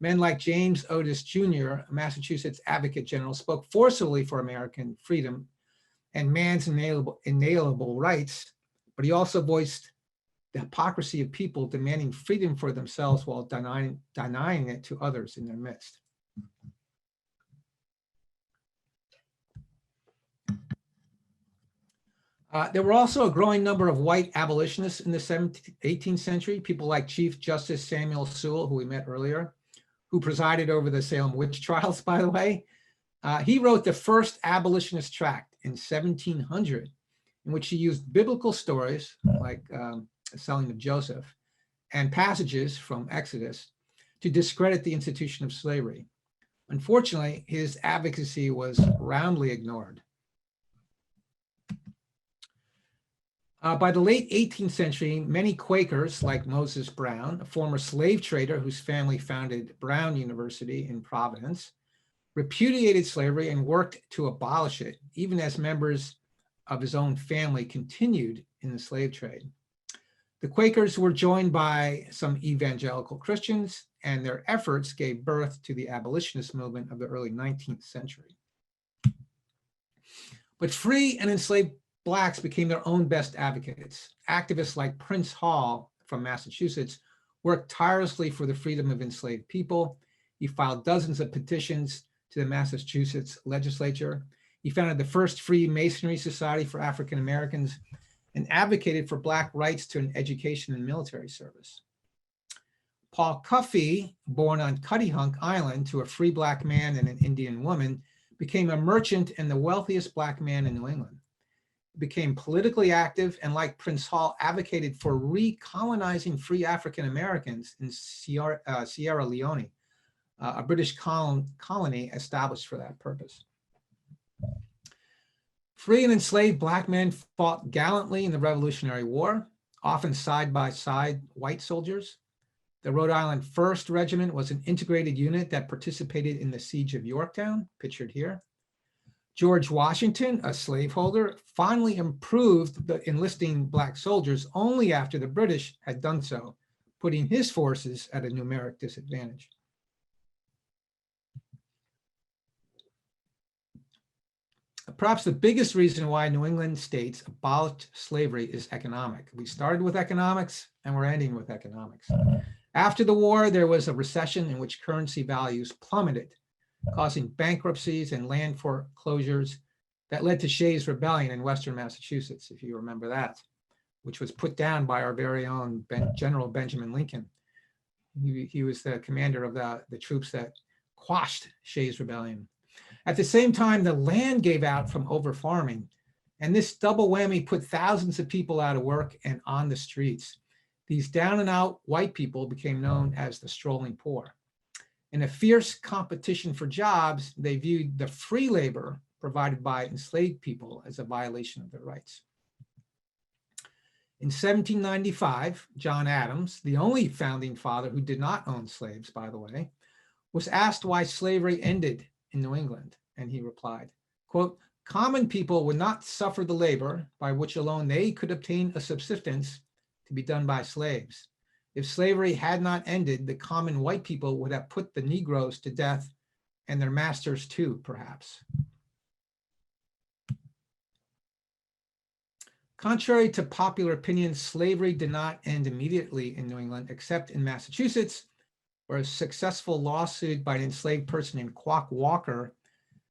S3: Men like James Otis Jr., a Massachusetts advocate general, spoke forcefully for American freedom and man's inalienable rights, but he also voiced the hypocrisy of people demanding freedom for themselves while denying it to others in their midst. There were also a growing number of white abolitionists in the 18th century, people like Chief Justice Samuel Sewall, who we met earlier, who presided over the Salem witch trials, by the way. He wrote the first abolitionist tract in 1700, in which he used biblical stories like the selling of Joseph and passages from Exodus to discredit the institution of slavery. Unfortunately, his advocacy was roundly ignored. By the late 18th century, many Quakers, like Moses Brown, a former slave trader whose family founded Brown University in Providence, repudiated slavery and worked to abolish it, even as members of his own family continued in the slave trade. The Quakers were joined by some evangelical Christians, and their efforts gave birth to the abolitionist movement of the early 19th century. But free and enslaved blacks became their own best advocates. Activists like Prince Hall from Massachusetts worked tirelessly for the freedom of enslaved people. He filed dozens of petitions to the Massachusetts legislature. He founded the first free Masonry Society for African Americans and advocated for Black rights to an education and military service. Paul Cuffey, born on Cuttyhunk Island to a free Black man and an Indian woman, became a merchant and the wealthiest Black man in New England. He became politically active and, like Prince Hall, advocated for recolonizing free African Americans in Sierra Leone, a British colony established for that purpose. Free and enslaved Black men fought gallantly in the Revolutionary War, often side by side white soldiers. The Rhode Island 1st Regiment was an integrated unit that participated in the Siege of Yorktown, pictured here. George Washington, a slaveholder, finally improved the enlisting Black soldiers only after the British had done so, putting his forces at a numeric disadvantage. Perhaps the biggest reason why New England states abolished slavery is economic. We started with economics and we're ending with economics. After the war, there was a recession in which currency values plummeted, causing bankruptcies and land foreclosures that led to Shays' Rebellion in Western Massachusetts, if you remember that, which was put down by our very own General Benjamin Lincoln. He was the commander of the troops that quashed Shays' Rebellion. At the same time, the land gave out from over-farming, and this double whammy put thousands of people out of work and on the streets. These down-and-out white people became known as the strolling poor. In a fierce competition for jobs, they viewed the free labor provided by enslaved people as a violation of their rights. In 1795, John Adams, the only founding father who did not own slaves, by the way, was asked why slavery ended in New England, and he replied, quote, "Common people would not suffer the labor by which alone they could obtain a subsistence to be done by slaves. If slavery had not ended, the common white people would have put the Negroes to death and their masters too, perhaps." Contrary to popular opinion, slavery did not end immediately in New England, except in Massachusetts, where a successful lawsuit by an enslaved person named Quock Walker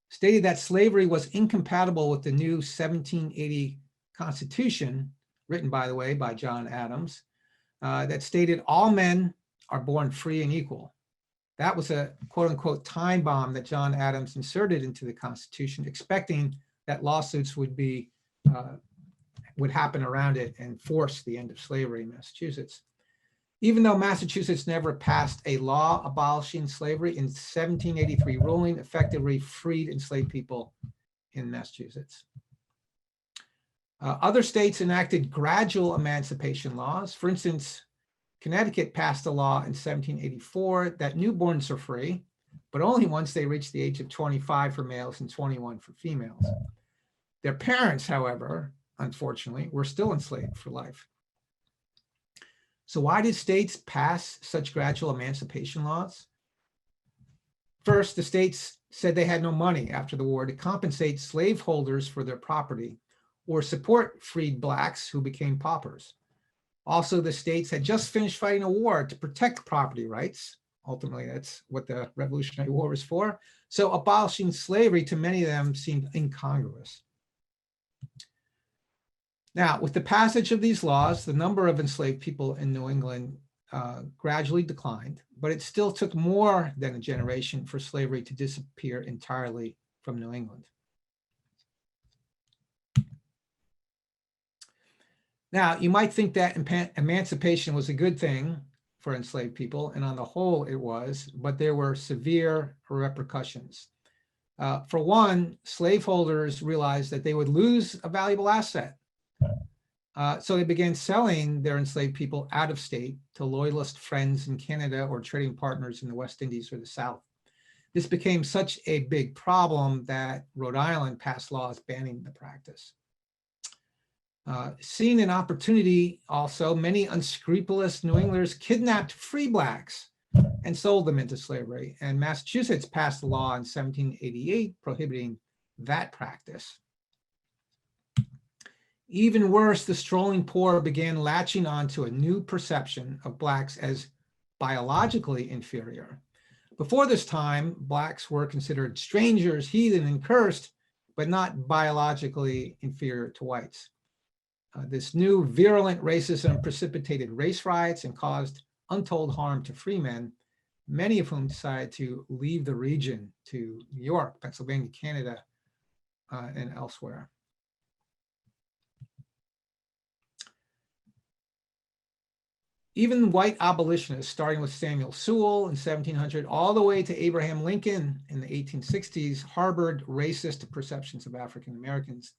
S3: stated that slavery was incompatible with the new 1780 Constitution, written, by the way, by John Adams, that stated all men are born free and equal. That was a quote unquote time bomb that John Adams inserted into the Constitution, expecting that lawsuits would happen around it and force the end of slavery in Massachusetts. Even though Massachusetts never passed a law abolishing slavery, in 1783 ruling effectively freed enslaved people in Massachusetts. Other states enacted gradual emancipation laws. For instance, Connecticut passed a law in 1784 that newborns are free, but only once they reach the age of 25 for males and 21 for females. Their parents, however, unfortunately, were still enslaved for life. So why did states pass such gradual emancipation laws? First, the states said they had no money after the war to compensate slaveholders for their property or support freed Blacks who became paupers. Also, the states had just finished fighting a war to protect property rights. Ultimately, that's what the Revolutionary War was for. So abolishing slavery to many of them seemed incongruous. Now, with the passage of these laws, the number of enslaved people in New England gradually declined, but it still took more than a generation for slavery to disappear entirely from New England. Now, you might think that emancipation was a good thing for enslaved people, and on the whole it was, but there were severe repercussions. For one, slaveholders realized that they would lose a valuable asset. So they began selling their enslaved people out of state to loyalist friends in Canada or trading partners in the West Indies or the South. This became such a big problem that Rhode Island passed laws banning the practice. Seeing an opportunity also, many unscrupulous New Englanders kidnapped free Blacks and sold them into slavery. And Massachusetts passed a law in 1788 prohibiting that practice. Even worse, the strolling poor began latching on to a new perception of Blacks as biologically inferior. Before this time, Blacks were considered strangers, heathen, and cursed, but not biologically inferior to whites. This new virulent racism precipitated race riots and caused untold harm to free men, many of whom decided to leave the region to New York, Pennsylvania, Canada, and elsewhere. Even white abolitionists, starting with Samuel Sewall in 1700, all the way to Abraham Lincoln in the 1860s, harbored racist perceptions of African Americans.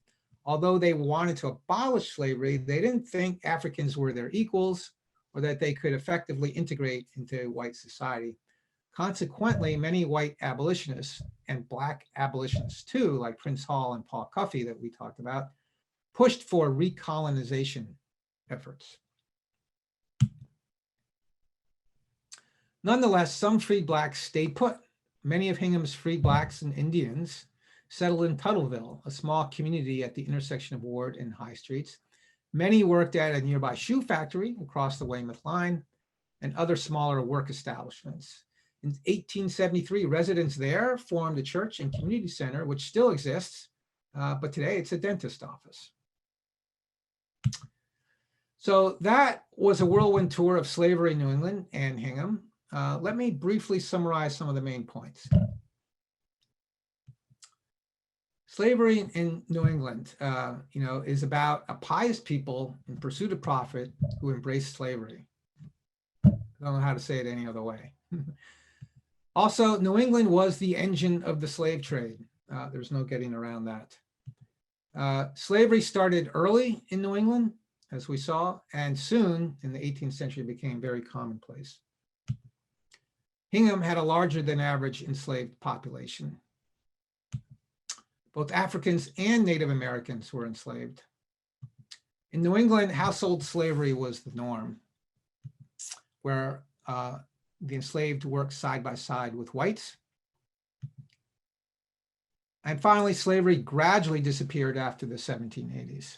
S3: Although they wanted to abolish slavery, they didn't think Africans were their equals or that they could effectively integrate into white society. Consequently, many white abolitionists and Black abolitionists too, like Prince Hall and Paul Cuffey that we talked about, pushed for recolonization efforts. Nonetheless, some freed Blacks stayed put. Many of Hingham's freed Blacks and Indians settled in Tuttleville, a small community at the intersection of Ward and High Streets. Many worked at a nearby shoe factory across the Weymouth line and other smaller work establishments. In 1873, residents there formed a church and community center, which still exists, but today it's a dentist office. So that was a whirlwind tour of slavery in New England and Hingham. Let me briefly summarize some of the main points. Slavery in New England, is about a pious people in pursuit of profit who embraced slavery. I don't know how to say it any other way. Also, New England was the engine of the slave trade. There's no getting around that. Slavery started early in New England, as we saw, and soon in the 18th century became very commonplace. Hingham had a larger than average enslaved population. Both Africans and Native Americans were enslaved. In New England, household slavery was the norm, where the enslaved worked side by side with whites. And finally, slavery gradually disappeared after the 1780s.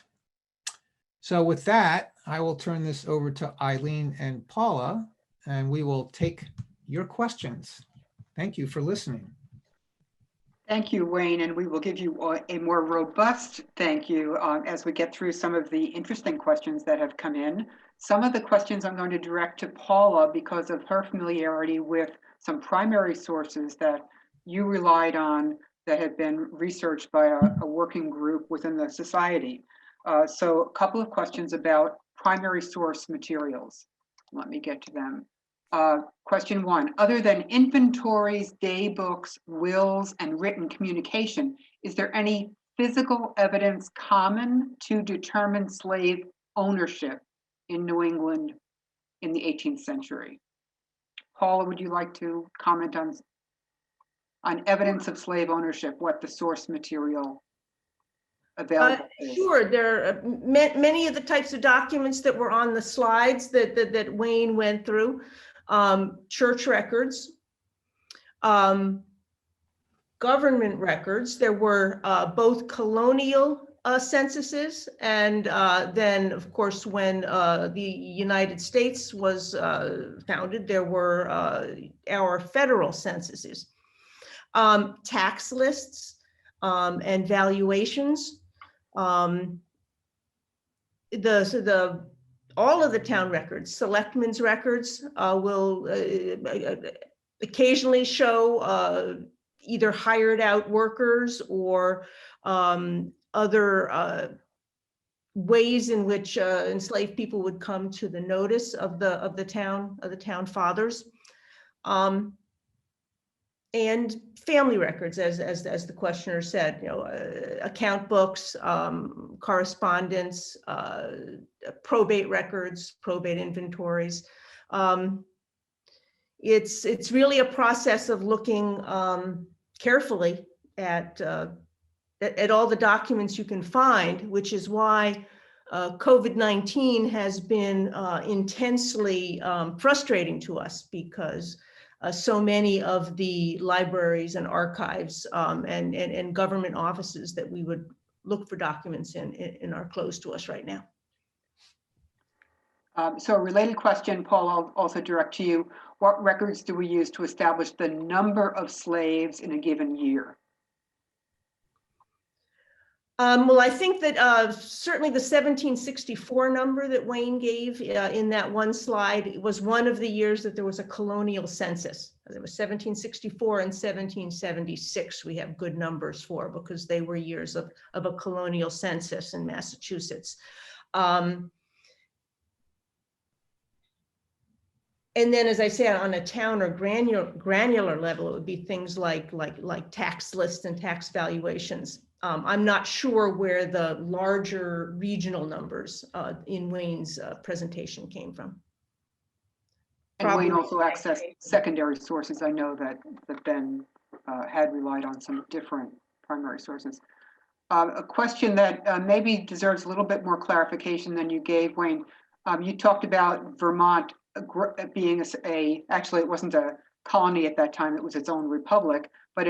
S3: So with that, I will turn this over to Eileen and Paula, and we will take your questions. Thank you for listening.
S1: Thank you, Wayne, and we will give you a more robust thank you as we get through some of the interesting questions that have come in. Some of the questions I'm going to direct to Paula because of her familiarity with some primary sources that you relied on that had been researched by a working group within the society. So a couple of questions about primary source materials. Let me get to them. Question one, other than inventories, day books, wills, and written communication, is there any physical evidence common to determine slave ownership in New England in the 18th century? Paula, would you like to comment on evidence of slave ownership, what the source material available is?
S2: Sure, there are many of the types of documents that were on the slides that Wayne went through. Church records, government records. There were both colonial censuses and then, of course, when the United States was founded, there were our federal censuses. Tax lists and valuations. All of the town records, selectmen's records will occasionally show either hired out workers or other ways in which enslaved people would come to the notice of the town fathers. And family records, as the questioner said, account books, correspondence, probate records, probate inventories. It's really a process of looking carefully at all the documents you can find, which is why COVID-19 has been intensely frustrating to us, because so many of the libraries and archives and government offices that we would look for documents in are closed to us right now.
S1: So a related question, Paul, I'll also direct to you. What records do we use to establish the number of slaves in a given year?
S2: Well, I think that certainly the 1764 number that Wayne gave in that one slide was one of the years that there was a colonial census. There was 1764 and 1776 we have good numbers for, because they were years of a colonial census in Massachusetts. And then, as I said, on a town or granular level, it would be things like tax lists and tax valuations. I'm not sure where the larger regional numbers in Wayne's presentation came from.
S1: And Wayne also accessed secondary sources. I know that Ben had relied on some different primary sources. A question that maybe deserves a little bit more clarification than you gave, Wayne. You talked about Vermont being actually it wasn't a colony at that time, it was its own republic, but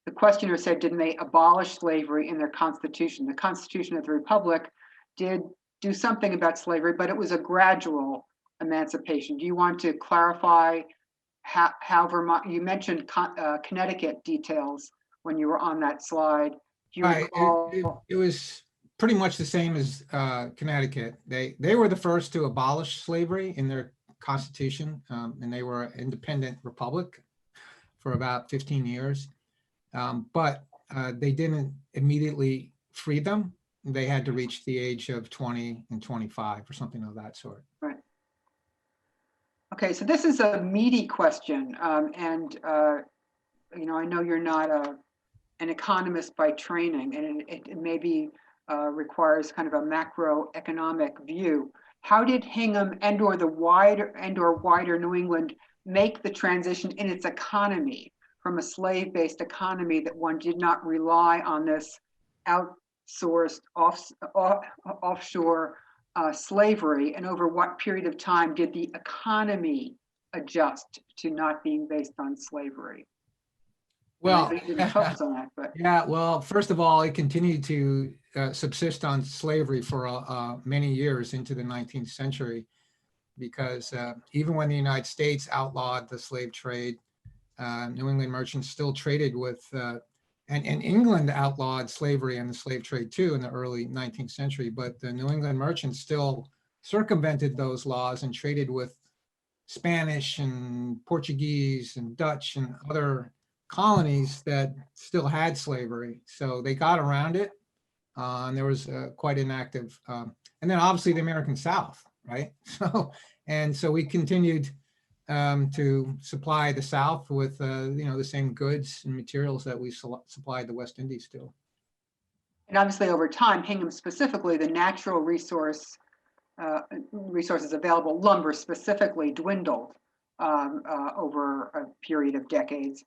S1: the questioner said, didn't they abolish slavery in their constitution? The Constitution of the Republic did do something about slavery, but it was a gradual emancipation. Do you want to clarify how Vermont, you mentioned Connecticut details. when you were on that slide. Do you
S3: Right.
S1: recall?
S3: It was pretty much the same as Connecticut. They were the first to abolish slavery in their constitution, and they were an independent republic for about 15 years. But they didn't immediately free them. They had to reach the age of 20 and 25 or something of that sort.
S1: Right. Okay, so this is a meaty question, and you know, I know you're not an economist by training, and it maybe requires kind of a macroeconomic view. How did Hingham and/or the wider New England make the transition in its economy from a slave-based economy that one did not rely on this outsourced offshore slavery, and over what period of time did the economy adjust to not being based on slavery?
S3: Well,
S1: you didn't focus on that, but
S3: yeah, well, first of all, it continued to subsist on slavery for many years into the 19th century, because even when the United States outlawed the slave trade, New England merchants still traded with, and England outlawed slavery and the slave trade too in the early 19th century, but the New England merchants still circumvented those laws and traded with Spanish and Portuguese and Dutch and other colonies that still had slavery. So they got around it, and there was quite an active, and then obviously the American South, right? So we continued to supply the South with you know, the same goods and materials that we supplied the West Indies to.
S1: and obviously over time, Hingham specifically, the natural resources available, lumber specifically, dwindled over a period of decades.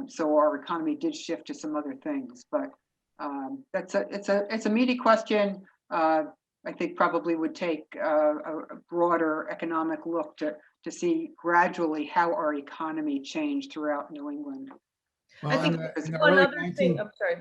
S1: So our economy did shift to some other things, but it's a meaty question. I think probably would take a broader economic look to see gradually how our economy changed throughout New England.
S3: Well,
S2: I think
S3: in the
S2: one
S3: early
S2: other thing, I'm sorry,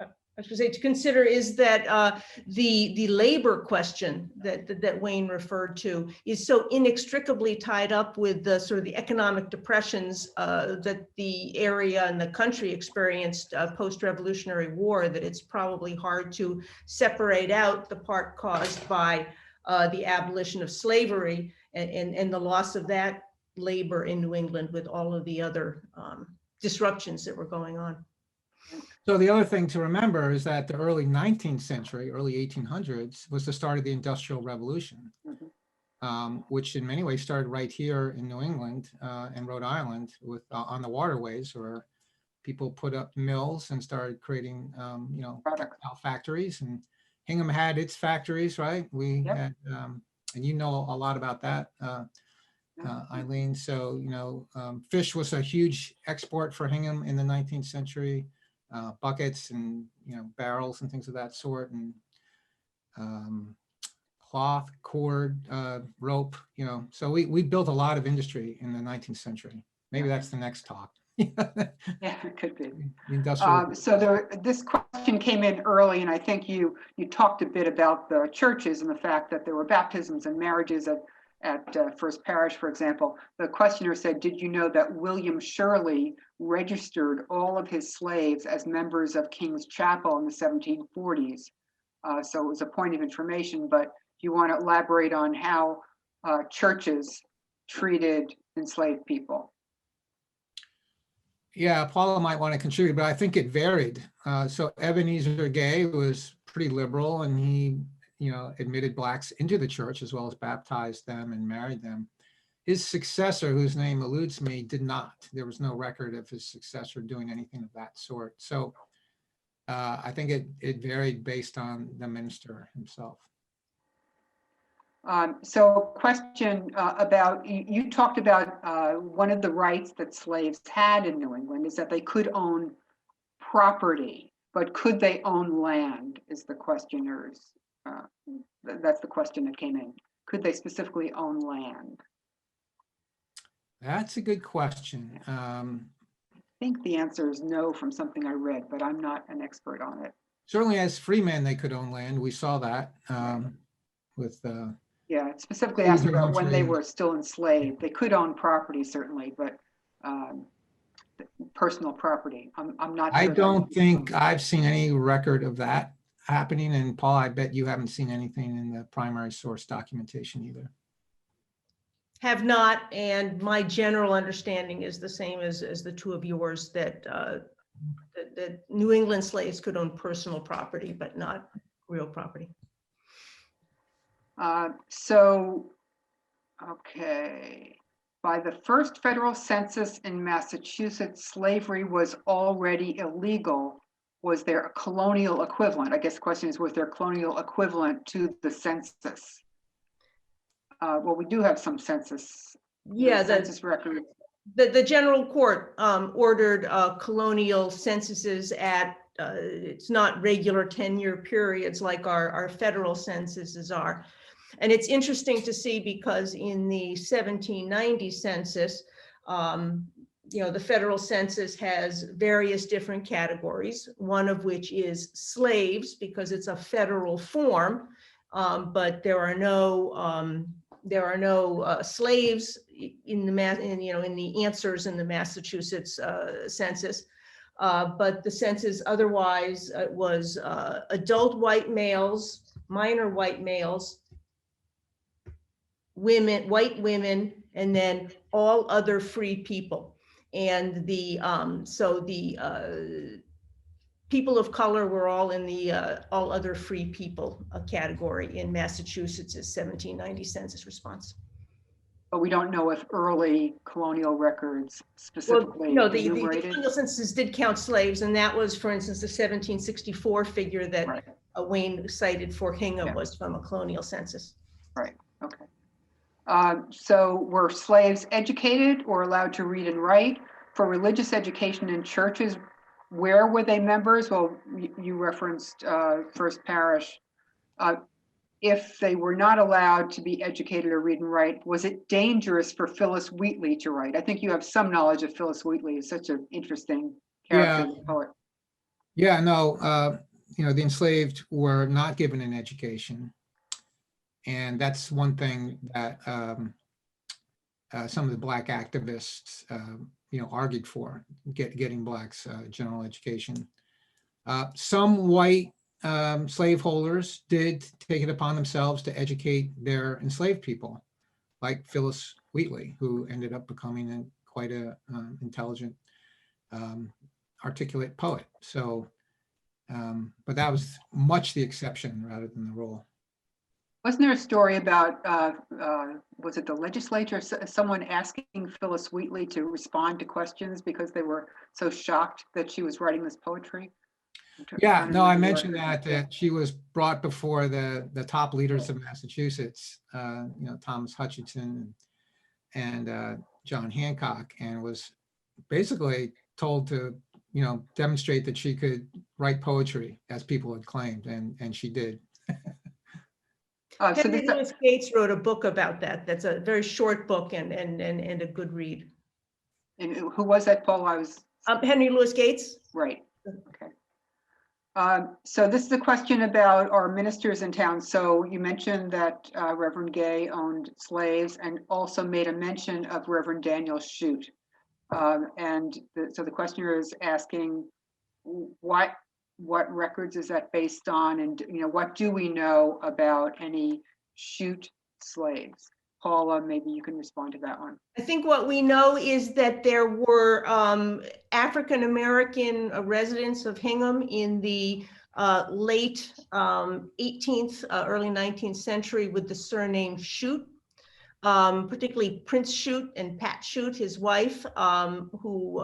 S2: I was going to say to consider is that the labor question that Wayne referred to is so inextricably tied up with the sort of the economic depressions that the area and the country experienced post-Revolutionary War, that it's probably hard to separate out the part caused by the abolition of slavery and the loss of that labor in New England with all of the other disruptions that were going on.
S3: So the other thing to remember is that the early 19th century, early 1800s, was the start of the Industrial Revolution, which in many ways started right here in New England and Rhode Island with on the waterways, where people put up mills and started creating, you know, textile factories. And Hingham had its factories, right? We had, and you know a lot about that, Eileen. So, you know, fish was a huge export for Hingham in the 19th century. Buckets and, you know, barrels and things of that sort, and cloth, cord, rope, you know. So we built a lot of industry in the 19th century. Maybe that's the next talk.
S1: Yeah, it could be.
S3: Industrial.
S1: So this question came in early, and I think you talked a bit about the churches and the fact that there were baptisms and marriages at First Parish, for example. The questioner said, did you know that William Shirley registered all of his slaves as members of King's Chapel in the 1740s? So it was a point of information, but do you want to elaborate on how churches treated enslaved people?
S3: Yeah, Paula might want to contribute, but I think it varied. So Ebenezer Gay was pretty liberal, and he, you know, admitted blacks into the church as well as baptized them and married them. His successor, whose name eludes me, did not. There was no record of his successor doing anything of that sort. So I think it varied based on the minister himself.
S1: So question about, you talked about one of the rights that slaves had in New England is that they could own property, but could they own land is the questioner's, that's the question that came in. Could they specifically own land?
S3: That's a good question.
S1: I think the answer is no from something I read, but I'm not an expert on it.
S3: Certainly as free men, they could own land. We saw that with
S1: yeah, it specifically asked about when they were still enslaved. They could own property, certainly, but personal property. I'm not
S3: I
S1: sure.
S3: don't think I've seen any record of that happening. And Paul, I bet you haven't seen anything in the primary source documentation either.
S2: Have not, and my general understanding is the same as the two of yours, that that New England slaves could own personal property, but not real property.
S1: Okay. By the first federal census in Massachusetts, slavery was already illegal. Was there a colonial equivalent? I guess the question is, was there a colonial equivalent to the census? Well, we do have some census.
S2: Yeah,
S1: census records.
S2: The general court ordered colonial censuses at, it's not regular 10-year periods like our federal censuses are. And it's interesting to see, because in the 1790 census, the federal census has various different categories, one of which is slaves, because it's a federal form, but there are no slaves in the answers in the Massachusetts census. But the census otherwise was adult white males, minor white males, women, white women, and then all other free people. And the people of color were all in the all other free people category in Massachusetts' 1790 census response.
S1: But we don't know if early colonial records specifically
S2: the colonial census did count slaves, and that was, for instance, the 1764 figure that
S1: right.
S2: Wayne cited for Hingham was from a colonial census.
S1: Right, okay. So were slaves educated or allowed to read and write? For religious education in churches, where were they members? Well, you referenced First Parish. If they were not allowed to be educated or read and write, was it dangerous for Phyllis Wheatley to write? I think you have some knowledge of Phyllis Wheatley. Is such an interesting character, poet.
S3: Yeah, no, the enslaved were not given an education. And that's one thing that some of the Black activists, argued for, getting Blacks general education. Some white slaveholders did take it upon themselves to educate their enslaved people, like Phyllis Wheatley, who ended up becoming quite a intelligent, articulate poet. So, but that was much the exception rather than the rule.
S1: Wasn't there a story about, was it the legislature, someone asking Phyllis Wheatley to respond to questions because they were so shocked that she was writing this poetry?
S3: Yeah, no, I mentioned that she was brought before the top leaders of Massachusetts, Thomas Hutchinson and John Hancock, and was basically told to, demonstrate that she could write poetry, as people had claimed, and she did.
S2: Henry Louis Gates wrote a book about that. That's a very short book and a good read.
S1: And who was that, Paul?
S2: Henry Louis Gates.
S1: Right. Okay. So this is a question about our ministers in town. So you mentioned that Reverend Gay owned slaves and also made a mention of Reverend Daniel Shute. So the questioner is asking what records is that based on, and what do we know about any Shute slaves? Paula, maybe you can respond to that one.
S2: I think what we know is that there were African-American residents of Hingham in the late 18th, early 19th century with the surname Shute, particularly Prince Shute and Pat Shute, his wife, who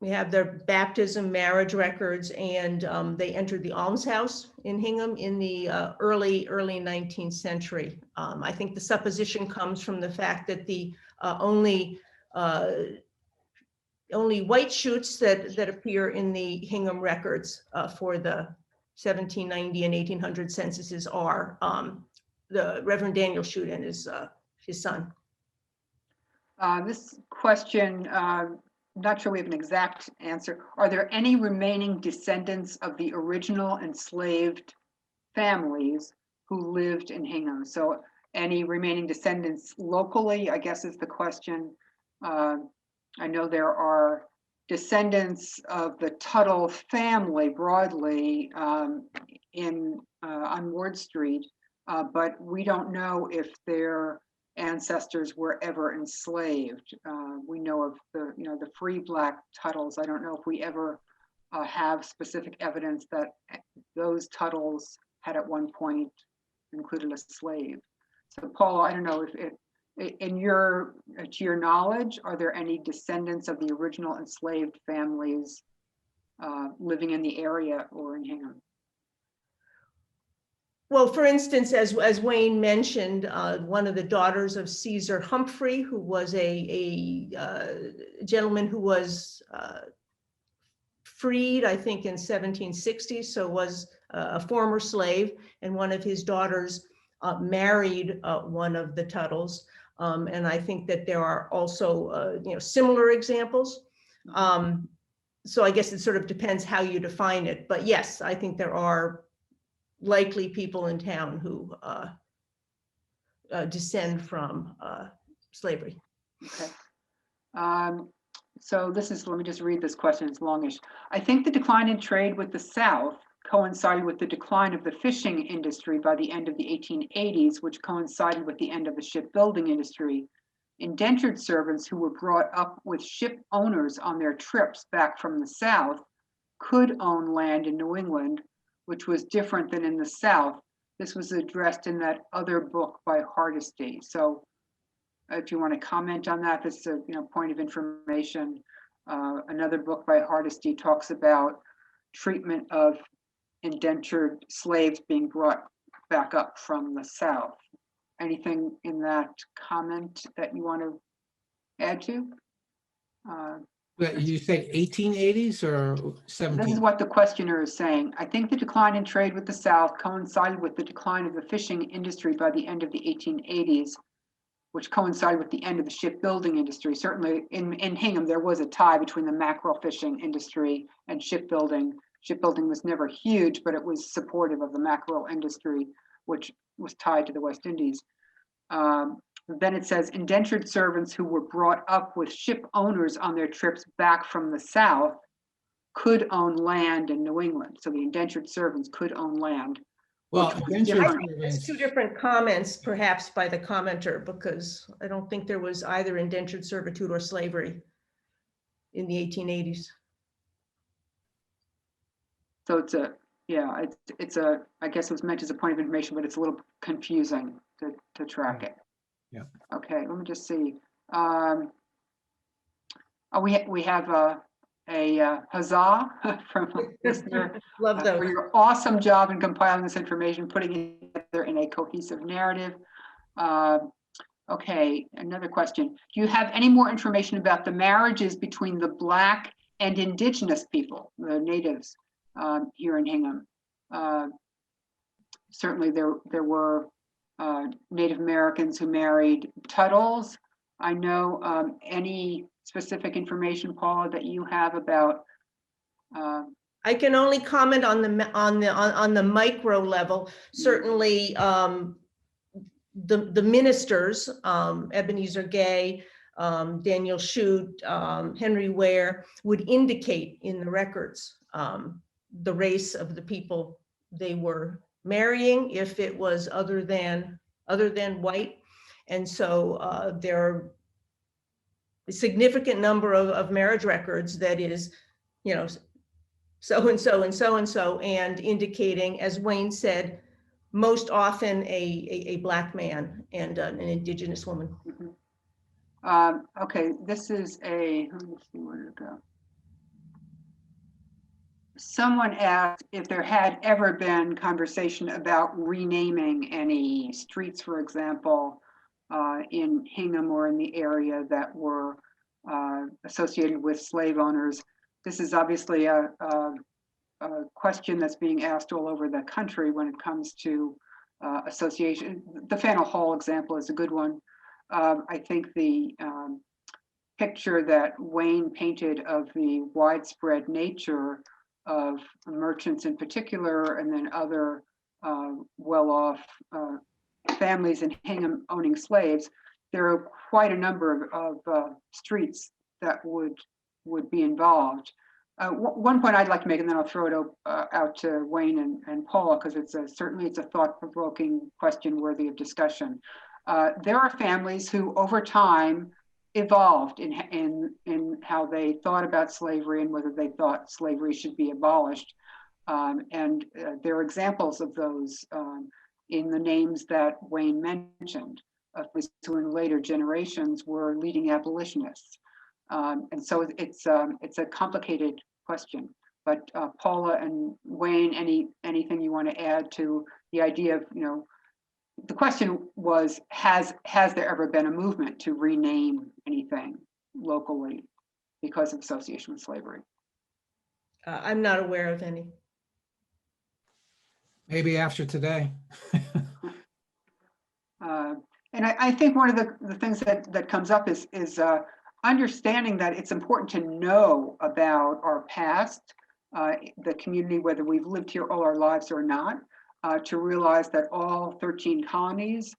S2: we have their baptism, marriage records, and they entered the almshouse in Hingham in the early 19th century. I think the supposition comes from the fact that the only white Shutes that appear in the Hingham records for the 1790 and 1800 censuses are the Reverend Daniel Shute and his son.
S1: This question, not sure we have an exact answer. Are there any remaining descendants of the original enslaved families who lived in Hingham? So any remaining descendants locally, I guess, is the question. I know there are descendants of the Tuttle family broadly on Ward Street, but we don't know if their ancestors were ever enslaved. We know of the free Black Tuttles. I don't know if we ever have specific evidence that those Tuttles had at one point included a slave. So Paula, I don't know if to your knowledge, are there any descendants of the original enslaved families living in the area or in Hingham?
S2: Well, for instance, as Wayne mentioned, one of the daughters of Caesar Humphrey, who was a gentleman who was freed, I think, in 1760, so was a former slave, and one of his daughters married one of the Tuttles. And I think that there are also similar examples. So I guess it sort of depends how you define it. But yes, I think there are likely people in town who descend from slavery.
S1: Okay. So let me just read this question, it's longish. I think the decline in trade with the South coincided with the decline of the fishing industry by the end of the 1880s, which coincided with the end of the shipbuilding industry. Indentured servants who were brought up with ship owners on their trips back from the South could own land in New England, which was different than in the South. This was addressed in that other book by Hardesty. So if you want to comment on that, this is a point of information. Another book by Hardesty talks about treatment of indentured slaves being brought back up from the South. Anything in that comment that you want to add to?
S3: You say 1880s or 17?
S1: This is what the questioner is saying. I think the decline in trade with the South coincided with the decline of the fishing industry by the end of the 1880s, which coincided with the end of the shipbuilding industry. Certainly in Hingham, there was a tie between the mackerel fishing industry and shipbuilding. Shipbuilding was never huge, but it was supportive of the mackerel industry, which was tied to the West Indies. Then it says indentured servants who were brought up with ship owners on their trips back from the South could own land in New England. So the indentured servants could own land.
S3: Well,
S2: it's two different comments, perhaps, by the commenter, because I don't think there was either indentured servitude or slavery in the 1880s.
S1: So I guess it was meant as a point of information, but it's a little confusing to track it.
S3: Yeah.
S1: Okay, let me just see. We have a huzzah from a listener.
S2: Love those.
S1: For your awesome job in compiling this information, putting it together in a cohesive narrative. Okay, another question. Do you have any more information about the marriages between the Black and Indigenous people, the natives here in Hingham? Certainly there were Native Americans who married Tuttles. I know any specific information, Paula, that you have about?
S2: I can only comment on the micro level. Certainly, the ministers, Ebenezer Gay, Daniel Shute, Henry Ware, would indicate in the records the race of the people they were marrying, if it was other than white. And so there are a significant number of marriage records that is, so and so and so and so, and indicating, as Wayne said, most often a Black man and an Indigenous woman.
S1: Mm-hmm. Okay, this is let me see where to go. Someone asked if there had ever been conversation about renaming any streets, for example, in Hingham or in the area that were associated with slave owners. This is obviously a question that's being asked all over the country when it comes to association. The Faneuil Hall example is a good one. I think the picture that Wayne painted of the widespread nature of merchants in particular, and then other well-off families in Hingham owning slaves, there are quite a number of streets that would be involved. One point I'd like to make, and then I'll throw it out to Wayne and Paula, because certainly it's a thought-provoking question worthy of discussion. There are families who, over time, evolved in how they thought about slavery and whether they thought slavery should be abolished. And there are examples of those in the names that Wayne mentioned, of who in later generations were leading abolitionists. And so it's a complicated question. But Paula and Wayne, anything you want to add to the idea of, the question was, has there ever been a movement to rename anything locally because of association with slavery?
S2: I'm not aware of any.
S3: Maybe after today.
S1: And I think one of the things that comes up is understanding that it's important to know about our past, the community, whether we've lived here all our lives or not, to realize that all 13 colonies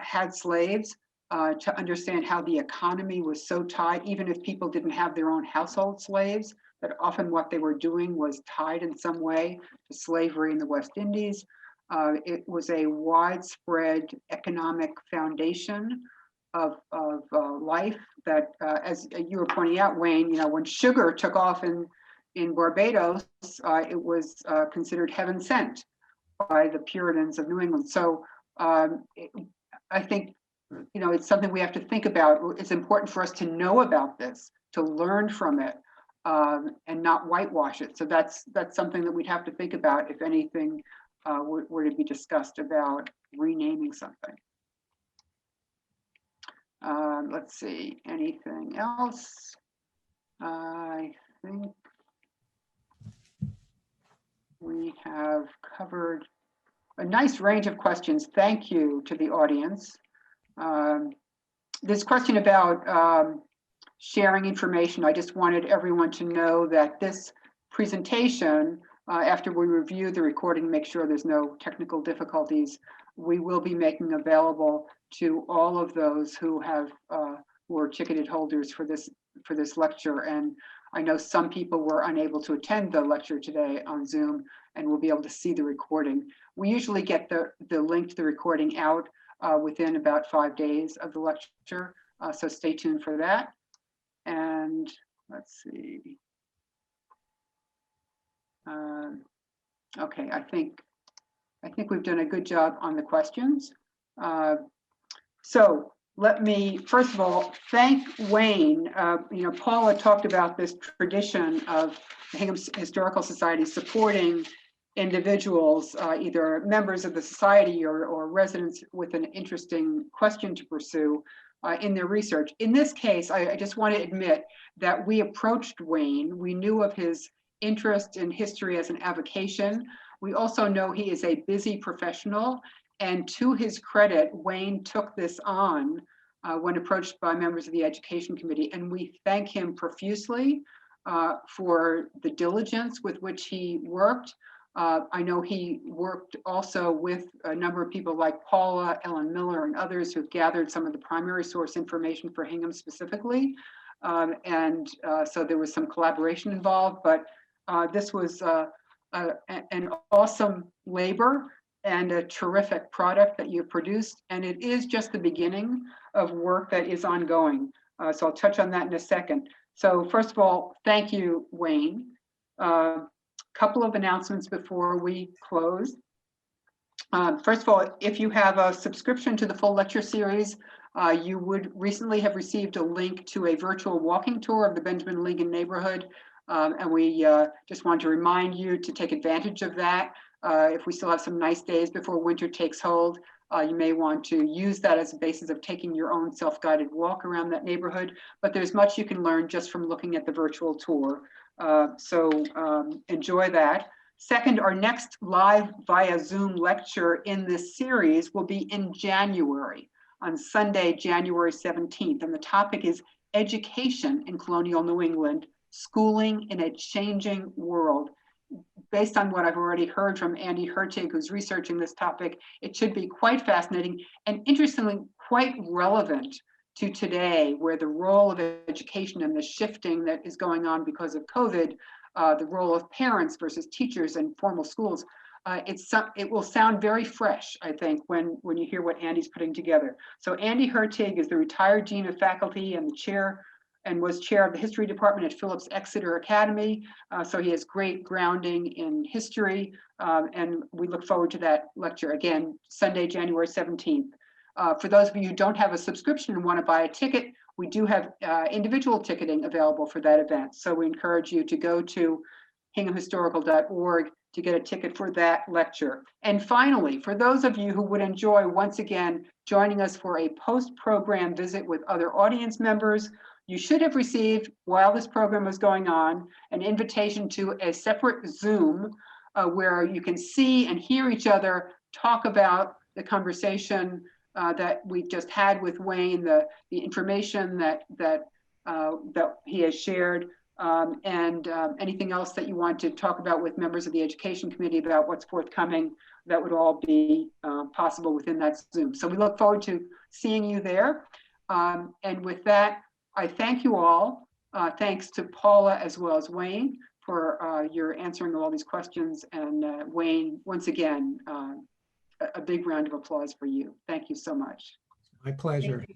S1: had slaves, to understand how the economy was so tied, even if people didn't have their own household slaves, that often what they were doing was tied in some way to slavery in the West Indies. It was a widespread economic foundation of life that, as you were pointing out, Wayne, when sugar took off in Barbados, it was considered heaven sent by the Puritans of New England. So I think, it's something we have to think about. It's important for us to know about this, to learn from it, and not whitewash it. So that's something that we'd have to think about if anything were to be discussed about renaming something. Let's see, anything else? I think we have covered a nice range of questions. Thank you to the audience. This question about sharing information, I just wanted everyone to know that this presentation, after we review the recording, make sure there's no technical difficulties, we will be making available to all of those who were ticketed holders for this lecture. And I know some people were unable to attend the lecture today on Zoom and will be able to see the recording. We usually get the link to the recording out within about 5 days of the lecture, so stay tuned for that. And let's see. Okay, I think we've done a good job on the questions. So let me, first of all, thank Wayne. Paula talked about this tradition of the Hingham Historical Society supporting individuals, either members of the society or residents with an interesting question to pursue in their research. In this case, I just want to admit that we approached Wayne. We knew of his interest in history as an avocation. We also know he is a busy professional, and to his credit, Wayne took this on when approached by members of the Education Committee, and we thank him profusely for the diligence with which he worked. I know he worked also with a number of people like Paula, Ellen Miller, and others who've gathered some of the primary source information for Hingham specifically. So there was some collaboration involved, but this was an awesome labor and a terrific product that you've produced. And it is just the beginning of work that is ongoing. So I'll touch on that in a second. So first of all, thank you, Wayne. Couple of announcements before we close. First of all, if you have a subscription to the full lecture series, you would recently have received a link to a virtual walking tour of the Benjamin Lincoln neighborhood. And we just want to remind you to take advantage of that. If we still have some nice days before winter takes hold, you may want to use that as a basis of taking your own self-guided walk around that neighborhood. But there's much you can learn just from looking at the virtual tour. So enjoy that. Second, our next live via Zoom lecture in this series will be in January, on Sunday, January 17th. And the topic is Education in Colonial New England, Schooling in a Changing World. Based on what I've already heard from Andy Hertig, who's researching this topic, it should be quite fascinating and interestingly quite relevant to today, where the role of education and the shifting that is going on because of COVID, the role of parents versus teachers and formal schools, it will sound very fresh, I think, when you hear what Andy's putting together. So Andy Hertig is the retired Dean of Faculty and the chair, and was chair of the history department at Phillips Exeter Academy. So he has great grounding in history, and we look forward to that lecture again, Sunday, January 17th. For those of you who don't have a subscription and want to buy a ticket, we do have individual ticketing available for that event. So we encourage you to go to hinghamhistorical.org to get a ticket for that lecture. And finally, for those of you who would enjoy, once again, joining us for a post-program visit with other audience members, you should have received, while this program was going on, an invitation to a separate Zoom where you can see and hear each other talk about the conversation that we just had with Wayne, the information that he has shared, and anything else that you want to talk about with members of the Education Committee about what's forthcoming, that would all be possible within that Zoom. So we look forward to seeing you there. And with that, I thank you all. Thanks to Paula as well as Wayne for your answering all these questions. And Wayne, once again, a big round of applause for you. Thank you so much.
S3: My pleasure.
S2: Thank you.